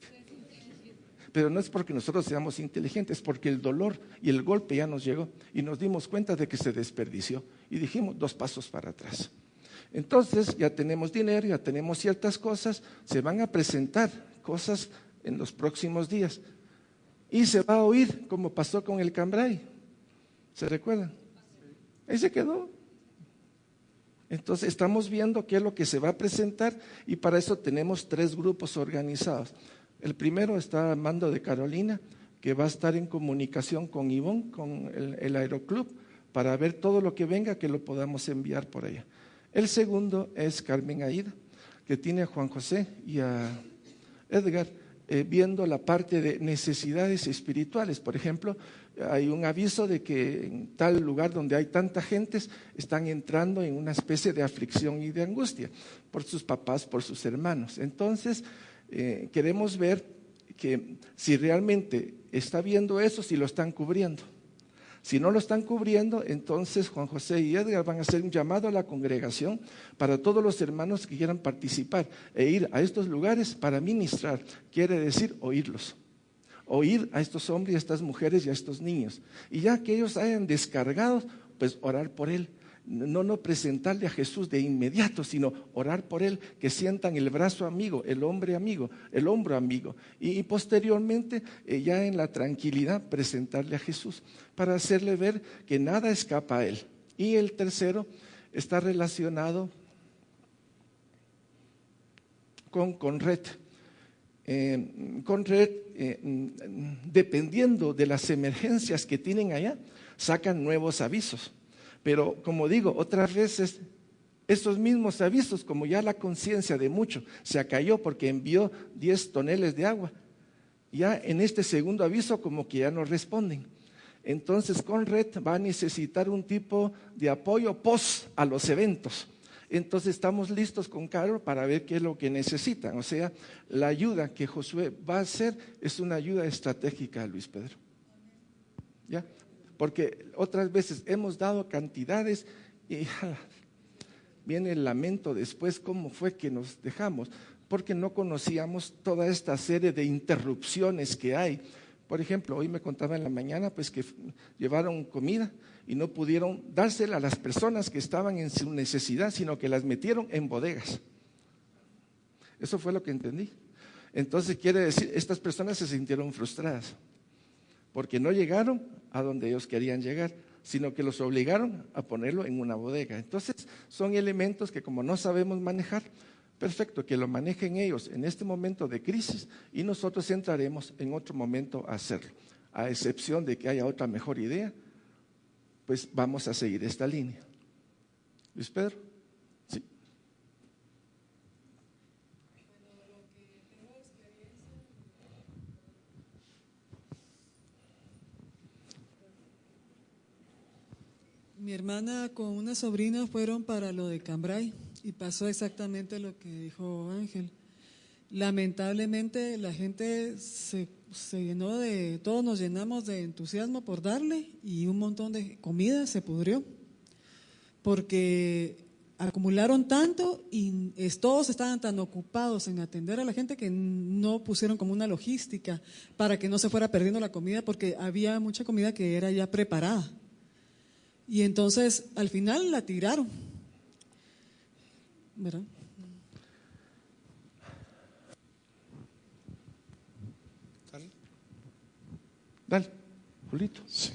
Pero no es porque nosotros seamos inteligentes, es porque el dolor y el golpe ya nos llegó y nos dimos cuenta de que se desperdició y dijimos 2 pasos para atrás. Entonces ya tenemos dinero, ya tenemos ciertas cosas, se van a presentar cosas en los próximos días y se va a oír como pasó con el Cambrai. ¿Se recuerdan? Ahí se quedó. Entonces estamos viendo qué es lo que se va a presentar y para eso tenemos 3 grupos organizados. El primero está a mando de Carolina, que va a estar en comunicación con Ivonne, con el aeroclub, para ver todo lo que venga, que lo podamos enviar por allá. El segundo es Carmen Aida, que tiene a Juan José y a Edgar viendo la parte de necesidades espirituales. Por ejemplo, hay un aviso de que en tal lugar donde hay tanta gente están entrando en una especie de aflicción y de angustia por sus papás, por sus hermanos. Entonces, queremos ver que si realmente está viendo eso, si lo están cubriendo. Si no lo están cubriendo, entonces Juan José y Edgar van a hacer un llamado a la congregación para todos los hermanos que quieran participar e ir a estos lugares para ministrar. Quiere decir oírlos, oír a estos hombres y a estas mujeres y a estos niños. Y ya que ellos hayan descargado, pues orar por él. No presentarle a Jesús de inmediato, sino orar por él, que sientan el brazo amigo, el hombro amigo, el hombro amigo, y posteriormente ya en la tranquilidad presentarle a Jesús para hacerle ver que nada escapa a él. Y el tercero está relacionado con Conred. Conred, dependiendo de las emergencias que tienen allá, sacan nuevos avisos. Pero como digo, otras veces estos mismos avisos, como ya la conciencia de muchos se acalló porque envió 10 toneles de agua, ya en este segundo aviso como que ya no responden. Entonces Conred va a necesitar un tipo de apoyo post a los eventos. Entonces estamos listos con Carol para ver qué es lo que necesitan. O sea, la ayuda que Josué va a hacer es una ayuda estratégica, Luis Pedro. ¿Ya? Porque otras veces hemos dado cantidades y viene el lamento después, cómo fue que nos dejamos, porque no conocíamos toda esta serie de interrupciones que hay. Por ejemplo, hoy me contaba en la mañana pues que llevaron comida y no pudieron dársela a las personas que estaban en su necesidad, sino que las metieron en bodegas. Eso fue lo que entendí. Entonces quiere decir, estas personas se sintieron frustradas porque no llegaron a donde ellos querían llegar, sino que los obligaron a ponerlo en una bodega. Entonces son elementos que como no sabemos manejar, perfecto, que lo manejen ellos en este momento de crisis y nosotros entraremos en otro momento a hacerlo. A excepción de que haya otra mejor idea, pues vamos a seguir esta línea. Luis Pedro. Sí. Mi hermana con una sobrina fueron para lo de Cambrai y pasó exactamente lo que dijo Ángel. Lamentablemente la gente se llenó de, todos nos llenamos de entusiasmo por darle y un montón de comida se pudrió porque acumularon tanto y todos estaban tan ocupados en atender a la gente que no pusieron como una logística para que no se fuera perdiendo la comida porque había mucha comida que era ya preparada. Y entonces al final la tiraron, ¿verdad? Dale, Julito. Sí.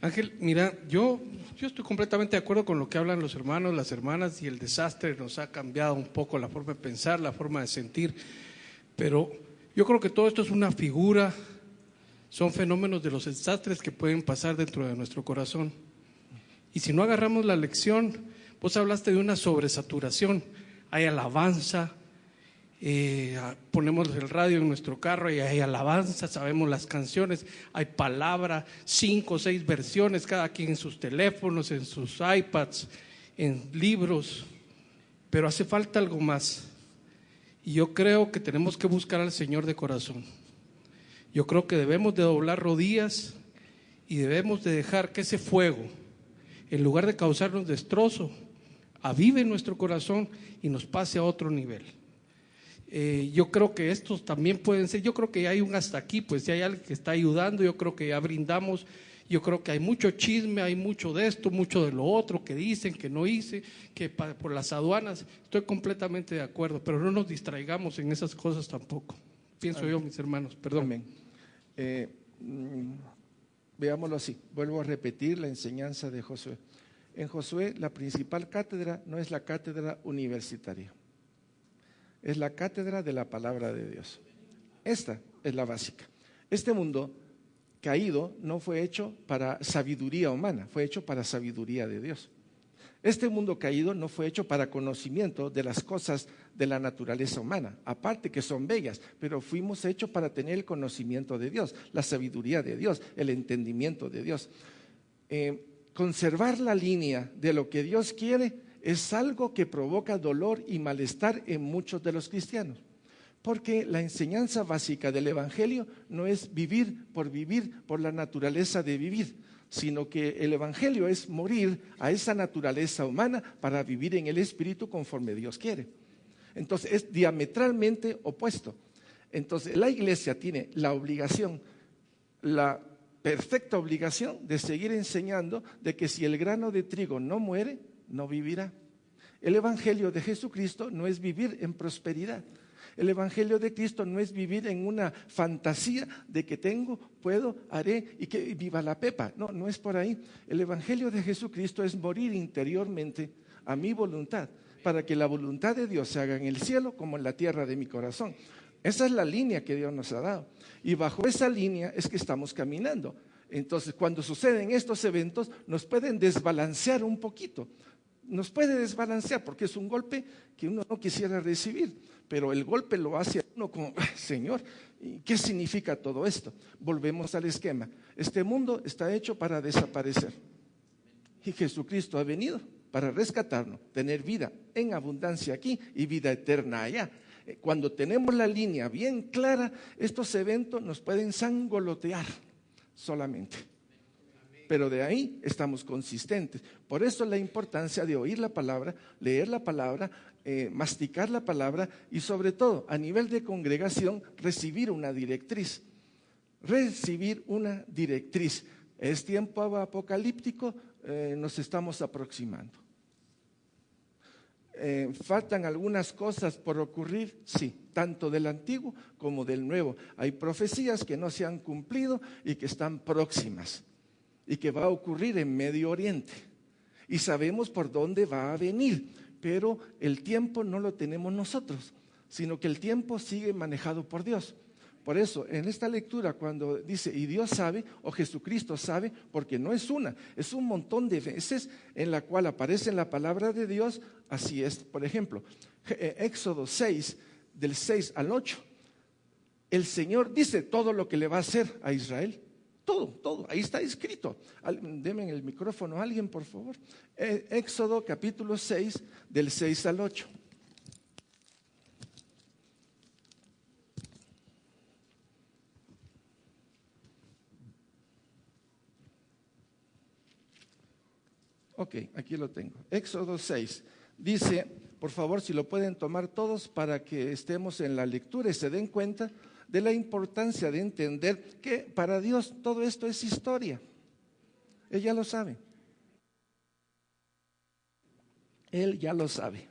Ángel, mira, yo estoy completamente de acuerdo con lo que hablan los hermanos, las hermanas, y el desastre nos ha cambiado un poco la forma de pensar, la forma de sentir, pero yo creo que todo esto es una figura, son fenómenos de los desastres que pueden pasar dentro de nuestro corazón. Y si no agarramos la lección, vos hablaste de una sobresaturación, hay alabanza, ponemos el radio en nuestro carro y hay alabanza, sabemos las canciones, hay palabra, 5 o 6 versiones, cada quien en sus teléfonos, en sus iPads, en libros, pero hace falta algo más. Y yo creo que tenemos que buscar al Señor de corazón. Yo creo que debemos de doblar rodillas y debemos de dejar que ese fuego, en lugar de causarnos destrozo, avive nuestro corazón y nos pase a otro nivel. Yo creo que estos también pueden ser, yo creo que hay un hasta aquí, pues si hay alguien que está ayudando, yo creo que ya brindamos, yo creo que hay mucho chisme, hay mucho de esto, mucho de lo otro, que dicen, que no hice, que por las aduanas, estoy completamente de acuerdo, pero no nos distraigamos en esas cosas tampoco, pienso yo, mis hermanos, perdón. Amén. Veámoslo así, vuelvo a repetir la enseñanza de Josué. En Josué la principal cátedra no es la cátedra universitaria, es la cátedra de la palabra de Dios. Esta es la básica. Este mundo caído no fue hecho para sabiduría humana, fue hecho para sabiduría de Dios. Este mundo caído no fue hecho para conocimiento de las cosas de la naturaleza humana, aparte que son bellas, pero fuimos hechos para tener el conocimiento de Dios, la sabiduría de Dios, el entendimiento de Dios. Conservar la línea de lo que Dios quiere es algo que provoca dolor y malestar en muchos de los cristianos, porque la enseñanza básica del Evangelio no es vivir por la naturaleza de vivir, sino que el Evangelio es morir a esa naturaleza humana para vivir en el Espíritu conforme Dios quiere. Entonces es diametralmente opuesto. Entonces la iglesia tiene la obligación, la perfecta obligación de seguir enseñando de que si el grano de trigo no muere, no vivirá. El Evangelio de Jesucristo no es vivir en prosperidad. El Evangelio de Cristo no es vivir en una fantasía de que tengo, puedo, haré y que viva la pepa. No, no es por ahí. El Evangelio de Jesucristo es morir interiormente a mi voluntad, para que la voluntad de Dios se haga en el cielo como en la tierra de mi corazón. Esa es la línea que Dios nos ha dado. Y bajo esa línea es que estamos caminando. Entonces, cuando suceden estos eventos, nos pueden desbalancear un poquito. Nos puede desbalancear porque es un golpe que uno no quisiera recibir. Pero el golpe lo hace a uno como, Señor, ¿qué significa todo esto? Volvemos al esquema. Este mundo está hecho para desaparecer. Y Jesucristo ha venido para rescatarnos, tener vida en abundancia aquí y vida eterna allá. Cuando tenemos la línea bien clara, estos eventos nos pueden sangolotear solamente. Pero de ahí estamos consistentes. Por eso la importancia de oír la palabra, leer la palabra, masticar la palabra y sobre todo a nivel de congregación recibir una directriz. Recibir una directriz. Es tiempo apocalíptico, nos estamos aproximando. ¿Faltan algunas cosas por ocurrir? Sí, tanto del antiguo como del nuevo. Hay profecías que no se han cumplido y que están próximas y que va a ocurrir en Medio Oriente. Y sabemos por dónde va a venir, pero el tiempo no lo tenemos nosotros, sino que el tiempo sigue manejado por Dios. Por eso, en esta lectura, cuando dice, y Dios sabe, o Jesucristo sabe, porque no es una, es un montón de veces en la cual aparece en la palabra de Dios, así es. Por ejemplo, Éxodo 6, del 6 al 8, el Señor dice todo lo que le va a hacer a Israel. Todo, ahí está escrito. Denme el micrófono a alguien, por favor. Éxodo capítulo 6, del 6 al 8. Ok, aquí lo tengo. Éxodo 6 dice, por favor, si lo pueden tomar todos para que estemos en la lectura y se den cuenta de la importancia de entender que para Dios todo esto es historia. Él ya lo sabe. Él ya lo sabe.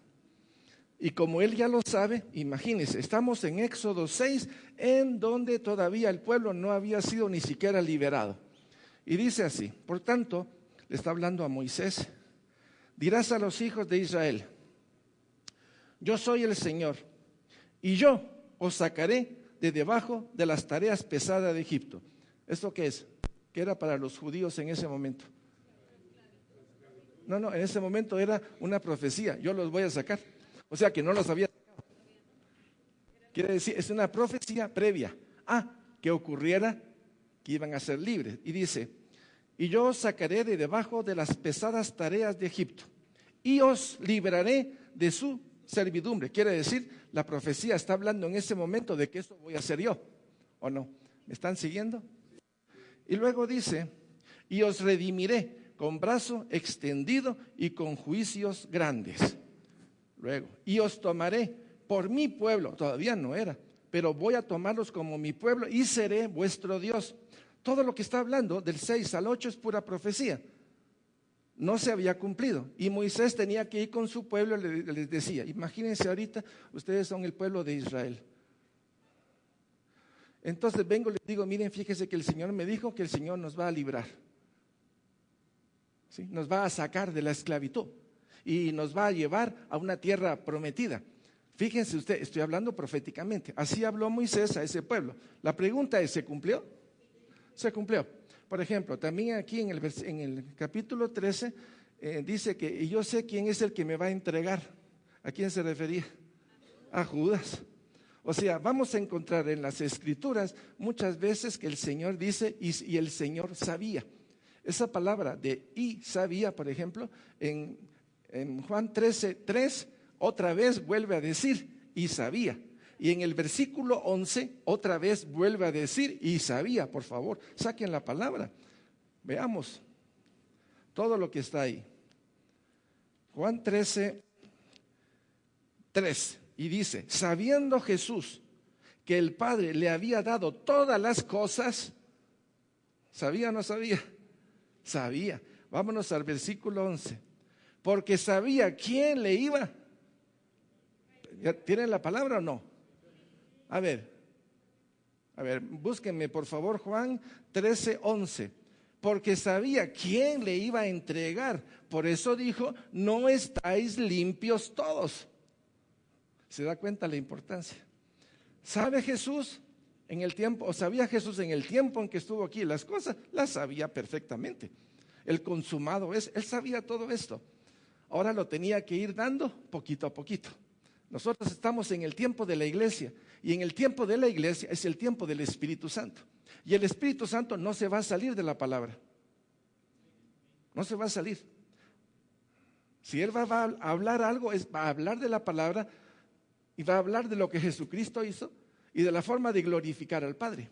Y como Él ya lo sabe, imagínense, estamos en Éxodo 6, en donde todavía el pueblo no había sido ni siquiera liberado. Y dice así, por tanto, le está hablando a Moisés, dirás a los hijos de Israel, yo soy el Señor, y yo os sacaré de debajo de las tareas pesadas de Egipto. ¿Esto qué es? ¿Qué era para los judíos en ese momento? No, en ese momento era una profecía, yo los voy a sacar. O sea que no los había sacado. Quiere decir, es una profecía previa a que ocurriera que iban a ser libres. Y dice, y yo os sacaré de debajo de las pesadas tareas de Egipto y os libraré de su servidumbre. Quiere decir, la profecía está hablando en ese momento de que eso voy a hacer yo, ¿o no? ¿Me están siguiendo? Y luego dice, y os redimiré con brazo extendido y con juicios grandes. Luego, y os tomaré por mi pueblo, todavía no era, pero voy a tomarlos como mi pueblo y seré vuestro Dios. Todo lo que está hablando del 6 al 8 es pura profecía. No se había cumplido. Y Moisés tenía que ir con su pueblo y les decía, imagínense ahorita, ustedes son el pueblo de Israel. Entonces vengo y les digo, miren, fíjense que el Señor me dijo que el Señor nos va a librar. ¿Sí? Nos va a sacar de la esclavitud y nos va a llevar a una tierra prometida. Fíjense usted, estoy hablando proféticamente. Así habló Moisés a ese pueblo. La pregunta es, ¿se cumplió? Se cumplió. Por ejemplo, también aquí en el capítulo 13 dice que y yo sé quién es el que me va a entregar. ¿A quién se refería? A Judas. O sea, vamos a encontrar en las Escrituras muchas veces que el Señor dice y el Señor sabía. Esa palabra de y sabía, por ejemplo, en Juan 13:3 otra vez vuelve a decir y sabía. Y en el versículo 11, otra vez vuelve a decir, y sabía, por favor, saquen la palabra. Veamos todo lo que está ahí. Juan 13:3, y dice, sabiendo Jesús que el Padre le había dado todas las cosas, ¿sabía o no sabía? Sabía. Vámonos al versículo 11. Porque sabía quién le iba. ¿Ya tienen la palabra o no? A ver, búsquenme por favor Juan 13:11, porque sabía quién le iba a entregar, por eso dijo, no estáis limpios todos. ¿Se da cuenta la importancia? ¿Sabe Jesús en el tiempo, o sabía Jesús en el tiempo en que estuvo aquí? Las cosas las sabía perfectamente. El consumado es, él sabía todo esto. Ahora lo tenía que ir dando poquito a poquito. Nosotros estamos en el tiempo de la iglesia, y en el tiempo de la iglesia es el tiempo del Espíritu Santo. Y el Espíritu Santo no se va a salir de la palabra. No se va a salir. Si Él va a hablar algo, va a hablar de la palabra y va a hablar de lo que Jesucristo hizo y de la forma de glorificar al Padre.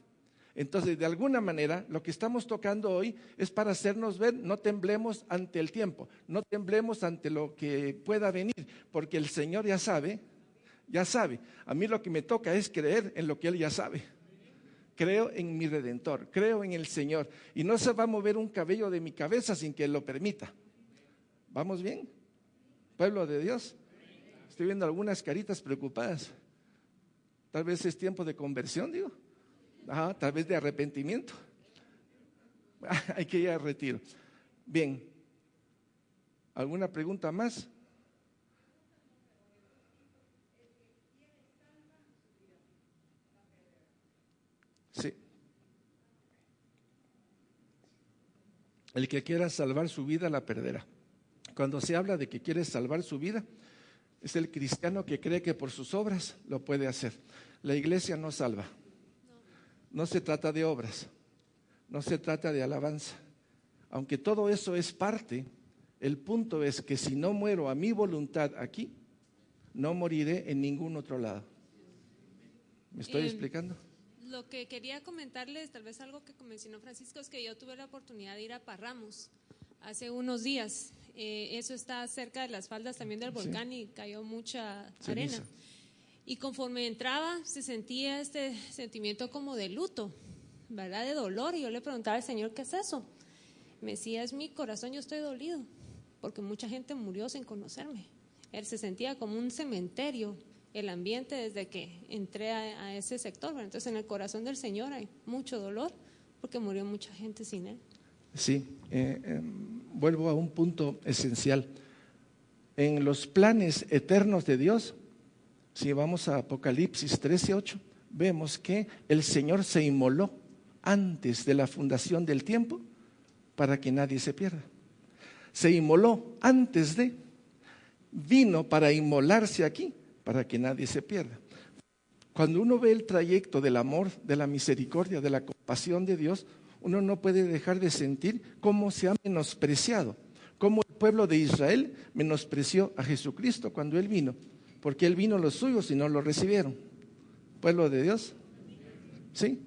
Entonces, de alguna manera, lo que estamos tocando hoy es para hacernos ver, no temblemos ante el tiempo, no temblemos ante lo que pueda venir, porque el Señor ya sabe. A mí lo que me toca es creer en lo que Él ya sabe. Creo en mi Redentor, creo en el Señor, y no se va a mover un cabello de mi cabeza sin que Él lo permita. ¿Vamos bien? Pueblo de Dios. Estoy viendo algunas caritas preocupadas. Tal vez es tiempo de conversión, digo. Tal vez de arrepentimiento. Hay que ir al retiro. Bien. ¿Alguna pregunta más? Sí. El que quiera salvar su vida la perderá. Cuando se habla de que quiere salvar su vida, es el cristiano que cree que por sus obras lo puede hacer. La iglesia no salva. No se trata de obras, no se trata de alabanza. Aunque todo eso es parte, el punto es que si no muero a mi voluntad aquí, no moriré en ningún otro lado. ¿Me estoy explicando? Lo que quería comentarles, tal vez algo que mencionó Francisco, es que yo tuve la oportunidad de ir a Parramos hace unos días. Eso está cerca de las faldas también del volcán, y cayó mucha arena. Y conforme entraba se sentía este sentimiento como de luto, ¿verdad? De dolor. Y yo le preguntaba al Señor, ¿qué es eso? Me decía, es mi corazón, yo estoy dolido, porque mucha gente murió sin conocerme. Él se sentía como un cementerio, el ambiente desde que entré a ese sector. Bueno, entonces en el corazón del Señor hay mucho dolor, porque murió mucha gente sin Él. Sí, vuelvo a un punto esencial. En los planes eternos de Dios, si vamos a Apocalipsis 13:8, vemos que el Señor se inmoló antes de la fundación del tiempo para que nadie se pierda. Se inmoló antes vino para inmolarse aquí para que nadie se pierda. Cuando uno ve el trayecto del amor, de la misericordia, de la compasión de Dios, uno no puede dejar de sentir cómo se ha menospreciado, cómo el pueblo de Israel menospreció a Jesucristo cuando Él vino. Porque Él vino a los suyos y no lo recibieron. Pueblo de Dios. ¿Sí?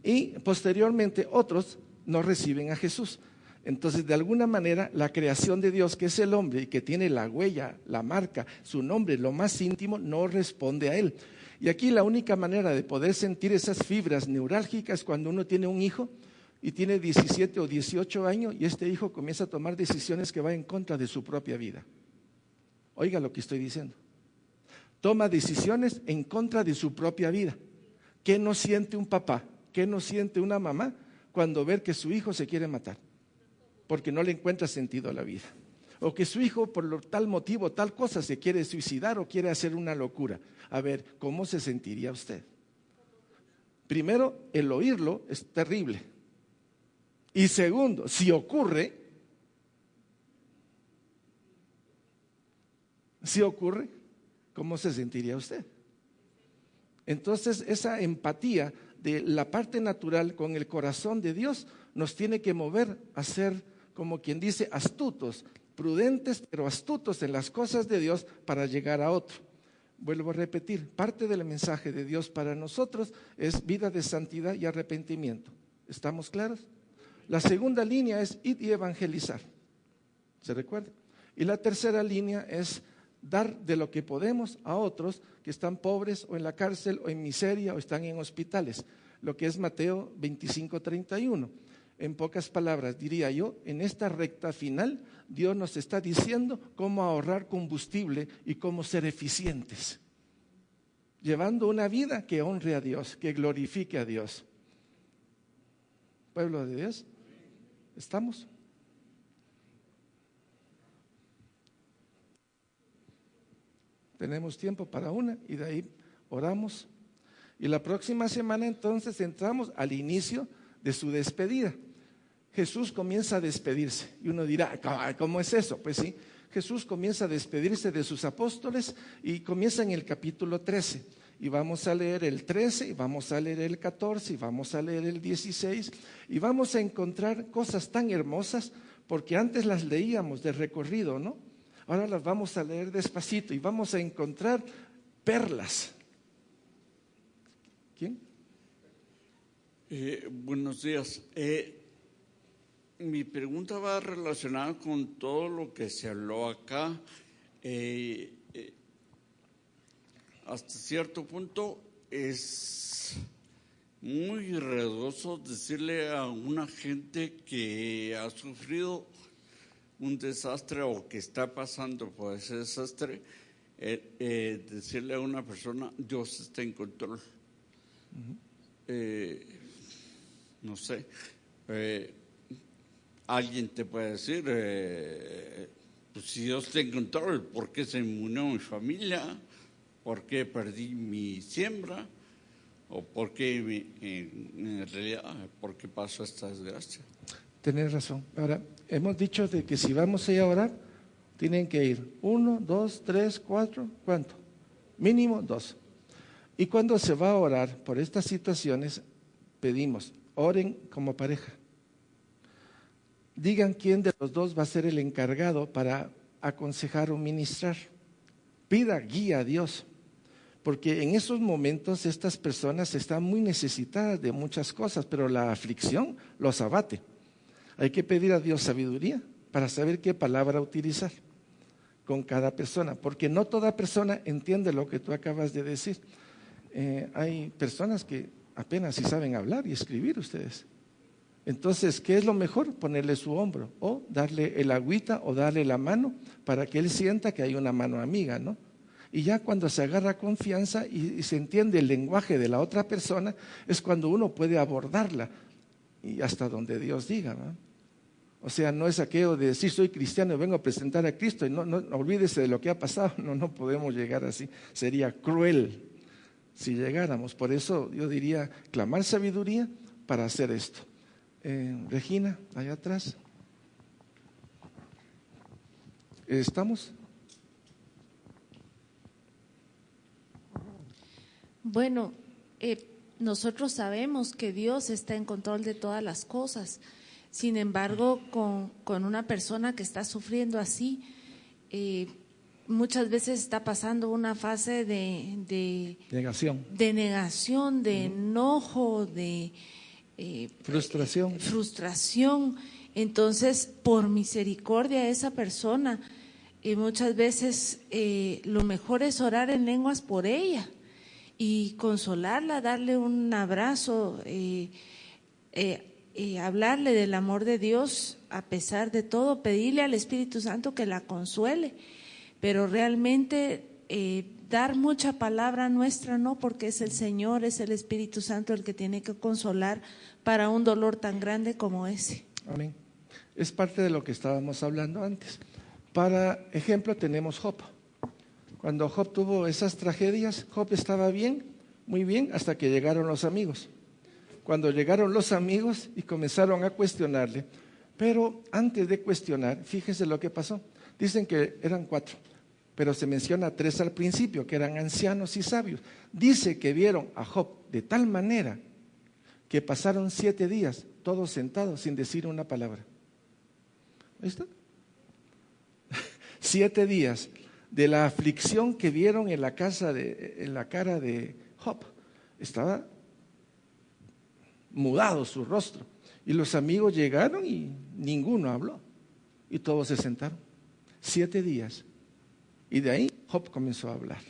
Y posteriormente otros no reciben a Jesús. Entonces, de alguna manera, la creación de Dios, que es el hombre y que tiene la huella, la marca, su nombre, lo más íntimo, no responde a Él. Y aquí la única manera de poder sentir esas fibras neurálgicas cuando uno tiene un hijo y tiene 17 o 18 años y este hijo comienza a tomar decisiones que van en contra de su propia vida. Oiga lo que estoy diciendo. Toma decisiones en contra de su propia vida. ¿Qué no siente un papá? ¿Qué no siente una mamá cuando ve que su hijo se quiere matar? Porque no le encuentra sentido a la vida. O que su hijo por tal motivo, tal cosa, se quiere suicidar o quiere hacer una locura. A ver, ¿cómo se sentiría usted? Primero, el oírlo es terrible. Y segundo, si ocurre, ¿cómo se sentiría usted? Entonces, esa empatía de la parte natural con el corazón de Dios nos tiene que mover a ser, como quien dice, astutos, prudentes, pero astutos en las cosas de Dios para llegar a otro. Vuelvo a repetir, parte del mensaje de Dios para nosotros es vida de santidad y arrepentimiento. ¿Estamos claros? La segunda línea es ir y evangelizar. ¿Se recuerda? Y la tercera línea es dar de lo que podemos a otros que están pobres o en la cárcel o en miseria o están en hospitales, lo que es Mateo 25:31. En pocas palabras, diría yo, en esta recta final, Dios nos está diciendo cómo ahorrar combustible y cómo ser eficientes, llevando una vida que honre a Dios, que glorifique a Dios. Pueblo de Dios, ¿estamos? Tenemos tiempo para una y de ahí oramos Y la próxima semana entonces entramos al inicio de su despedida. Jesús comienza a despedirse y uno dirá, ¿cómo es eso? Pues sí, Jesús comienza a despedirse de sus apóstoles y comienza en el capítulo 13. Y vamos a leer el 13, y vamos a leer el 14, y vamos a leer el 16, y vamos a encontrar cosas tan hermosas, porque antes las leíamos de recorrido, ¿no? Ahora las vamos a leer despacito y vamos a encontrar perlas. ¿Quién? Buenos días. Mi pregunta va relacionada con todo lo que se habló acá. Hasta cierto punto es muy riesgoso decirle a una gente que ha sufrido un desastre o que está pasando por ese desastre, decirle a una persona, Dios está en control. No sé, alguien te puede decir, pues si Dios está en control, ¿por qué se murió mi familia? ¿Por qué perdí mi siembra? ¿O por qué en realidad, por qué pasó esta desgracia? Tenés razón. Ahora, hemos dicho de que si vamos a ir a orar, tienen que ir 1, 2, 3, 4, ¿cuánto? Mínimo 2. Y cuando se va a orar por estas situaciones, pedimos, oren como pareja. Digan quién de los dos va a ser el encargado para aconsejar o ministrar. Pida guía a Dios, porque en esos momentos estas personas están muy necesitadas de muchas cosas, pero la aflicción los abate. Hay que pedir a Dios sabiduría para saber qué palabra utilizar con cada persona, porque no toda persona entiende lo que tú acabas de decir. Hay personas que apenas si saben hablar y escribir ustedes. Entonces, ¿qué es lo mejor? Ponerle su hombro o darle el agüita o darle la mano para que él sienta que hay una mano amiga, ¿no? Y ya cuando se agarra confianza y se entiende el lenguaje de la otra persona, es cuando uno puede abordarla y hasta donde Dios diga, ¿no? O sea, no es aquello de decir soy cristiano y vengo a presentar a Cristo y no olvídese de lo que ha pasado. No podemos llegar así. Sería cruel si llegáramos. Por eso yo diría clamar sabiduría para hacer esto. Regina, allá atrás. ¿Estamos? Bueno, nosotros sabemos que Dios está en control de todas las cosas. Sin embargo, con una persona que está sufriendo así, muchas veces está pasando una fase de negación, de enojo, de frustración. Entonces, por misericordia de esa persona, muchas veces lo mejor es orar en lenguas por ella y consolarla, darle un abrazo, hablarle del amor de Dios a pesar de todo, pedirle al Espíritu Santo que la consuele, pero realmente dar mucha palabra nuestra no, porque es el Señor, es el Espíritu Santo el que tiene que consolar para un dolor tan grande como ese. Amén. Es parte de lo que estábamos hablando antes. Para ejemplo tenemos Job. Cuando Job tuvo esas tragedias, Job estaba bien, muy bien, hasta que llegaron los amigos. Cuando llegaron los amigos y comenzaron a cuestionarle, pero antes de cuestionar, fíjese lo que pasó. Dicen que eran 4, pero se menciona 3 al principio, que eran ancianos y sabios. Dice que vieron a Job de tal manera que pasaron 7 días, todos sentados, sin decir una palabra. ¿Ahí está? 7 días de la aflicción que vieron en la cara de Job. Estaba mudado su rostro. Y los amigos llegaron y ninguno habló. Y todos se sentaron. 7 días. Y de ahí Job comenzó a hablar.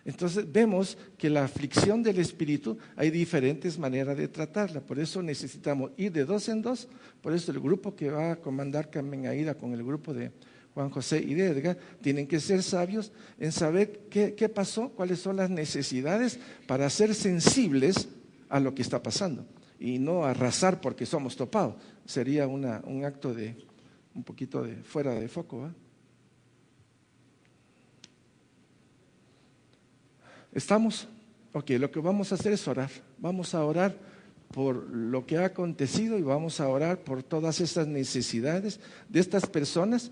Entonces vemos que la aflicción del espíritu hay diferentes maneras de tratarla. Por eso necesitamos ir de 2 en 2. Por eso el grupo que va a comandar Carmen Aida con el grupo de Juan José y de Edgar tienen que ser sabios en saber qué pasó, cuáles son las necesidades para ser sensibles a lo que está pasando y no arrasar porque somos topados. Sería un acto de un poquito de fuera de foco, ¿eh? ¿Estamos? Ok, lo que vamos a hacer es orar. Vamos a orar por lo que ha acontecido y vamos a orar por todas estas necesidades de estas personas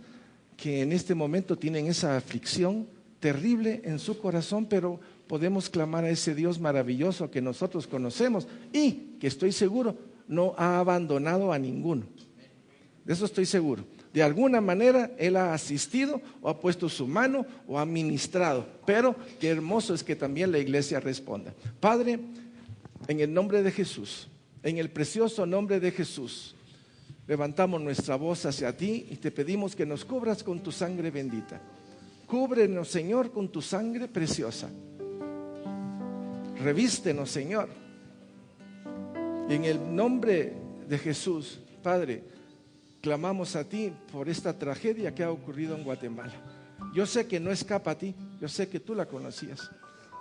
que en este momento tienen esa aflicción terrible en su corazón, pero podemos clamar a ese Dios maravilloso que nosotros conocemos y que estoy seguro no ha abandonado a ninguno. De eso estoy seguro. De alguna manera Él ha asistido o ha puesto su mano o ha ministrado, pero qué hermoso es que también la iglesia responda. Padre, en el nombre de Jesús, en el precioso nombre de Jesús, levantamos nuestra voz hacia ti y te pedimos que nos cubras con tu sangre bendita. Cúbrenos, Señor, con tu sangre preciosa. Revístenos, Señor. Y en el nombre de Jesús, Padre, clamamos a ti por esta tragedia que ha ocurrido en Guatemala. Yo sé que no escapa a ti, yo sé que tú la conocías.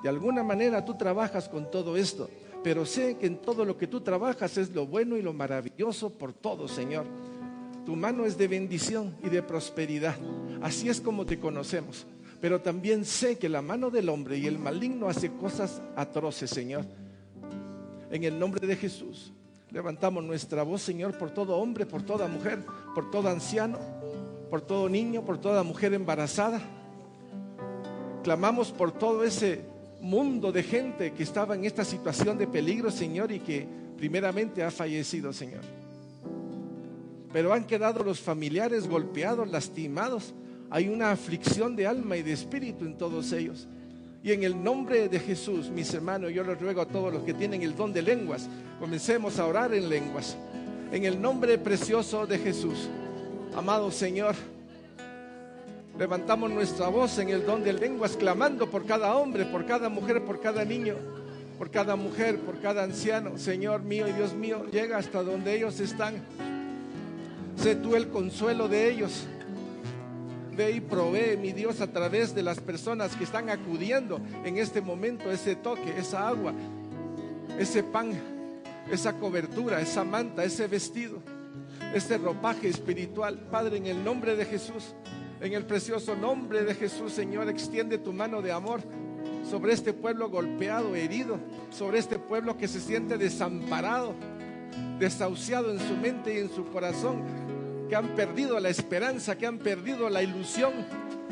De alguna manera tú trabajas con todo esto, pero sé que en todo lo que tú trabajas es lo bueno y lo maravilloso por todo, Señor. Tu mano es de bendición y de prosperidad. Así es como te conocemos. Pero también sé que la mano del hombre y el maligno hace cosas atroces, Señor. En el nombre de Jesús, levantamos nuestra voz, Señor, por todo hombre, por toda mujer, por todo anciano, por todo niño, por toda mujer embarazada. Clamamos por todo ese mundo de gente que estaba en esta situación de peligro, Señor, y que primeramente ha fallecido, Señor. Pero han quedado los familiares golpeados, lastimados. Hay una aflicción de alma y de espíritu en todos ellos. Y en el nombre de Jesús, mis hermanos, yo les ruego a todos los que tienen el don de lenguas, comencemos a orar en lenguas. En el nombre precioso de Jesús, amado Señor, levantamos nuestra voz en el don de lenguas, clamando por cada hombre, por cada mujer, por cada niño, por cada mujer, por cada anciano. Señor mío y Dios mío, llega hasta donde ellos están. Sé tú el consuelo de ellos. Ve y provee, mi Dios, a través de las personas que están acudiendo en este momento, ese toque, esa agua, ese pan, esa cobertura, esa manta, ese vestido, ese ropaje espiritual. Padre, en el nombre de Jesús, en el precioso nombre de Jesús, Señor, extiende tu mano de amor sobre este pueblo golpeado, herido, sobre este pueblo que se siente desamparado, desahuciado en su mente y en su corazón, que han perdido la esperanza, que han perdido la ilusión,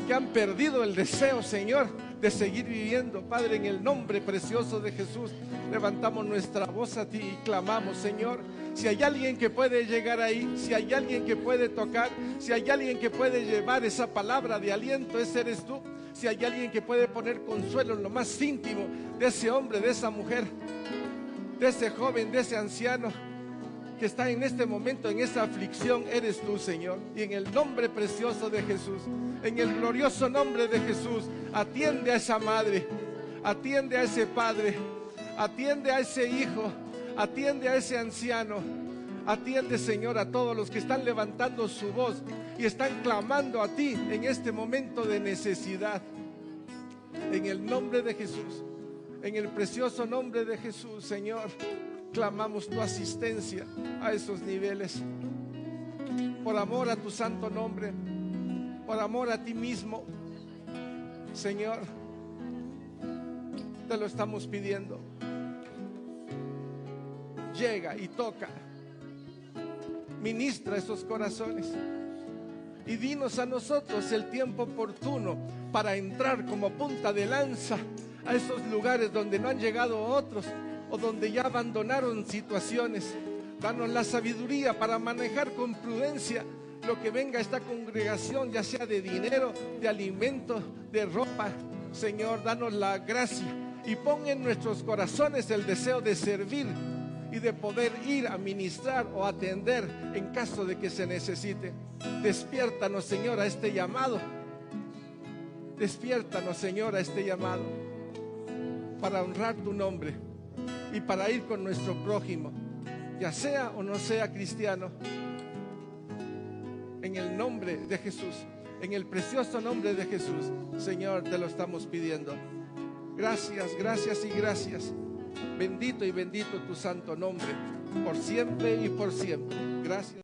que han perdido el deseo, Señor, de seguir viviendo. Padre, en el nombre precioso de Jesús, levantamos nuestra voz a ti y clamamos, Señor, si hay alguien que puede llegar ahí, si hay alguien que puede tocar, si hay alguien que puede llevar esa palabra de aliento, ese eres tú. Si hay alguien que puede poner consuelo en lo más íntimo de ese hombre, de esa mujer, de ese joven, de ese anciano que está en este momento en esa aflicción, eres tú, Señor. Y en el nombre precioso de Jesús, en el glorioso nombre de Jesús, atiende a esa madre, atiende a ese padre, atiende a ese hijo, atiende a ese anciano, atiende, Señor, a todos los que están levantando su voz y están clamando a ti en este momento de necesidad. En el nombre de Jesús, en el precioso nombre de Jesús, Señor, clamamos tu asistencia a esos niveles. Por amor a tu santo nombre, por amor a ti mismo, Señor, te lo estamos pidiendo. Llega y toca, ministra esos corazones y dinos a nosotros el tiempo oportuno para entrar como punta de lanza a esos lugares donde no han llegado otros, o donde ya abandonaron situaciones. Danos la sabiduría para manejar con prudencia lo que venga a esta congregación, ya sea de dinero, de alimento, de ropa. Señor, danos la gracia y pon en nuestros corazones el deseo de servir y de poder ir a ministrar o atender en caso de que se necesite. Despiértanos, Señor, a este llamado. Despiértanos, Señor, a este llamado para honrar tu nombre y para ir con nuestro prójimo, ya sea o no sea cristiano. En el nombre de Jesús, en el precioso nombre de Jesús, Señor, te lo estamos pidiendo. Gracias, gracias y gracias. Bendito y bendito tu santo nombre, por siempre y por siempre. Gracias.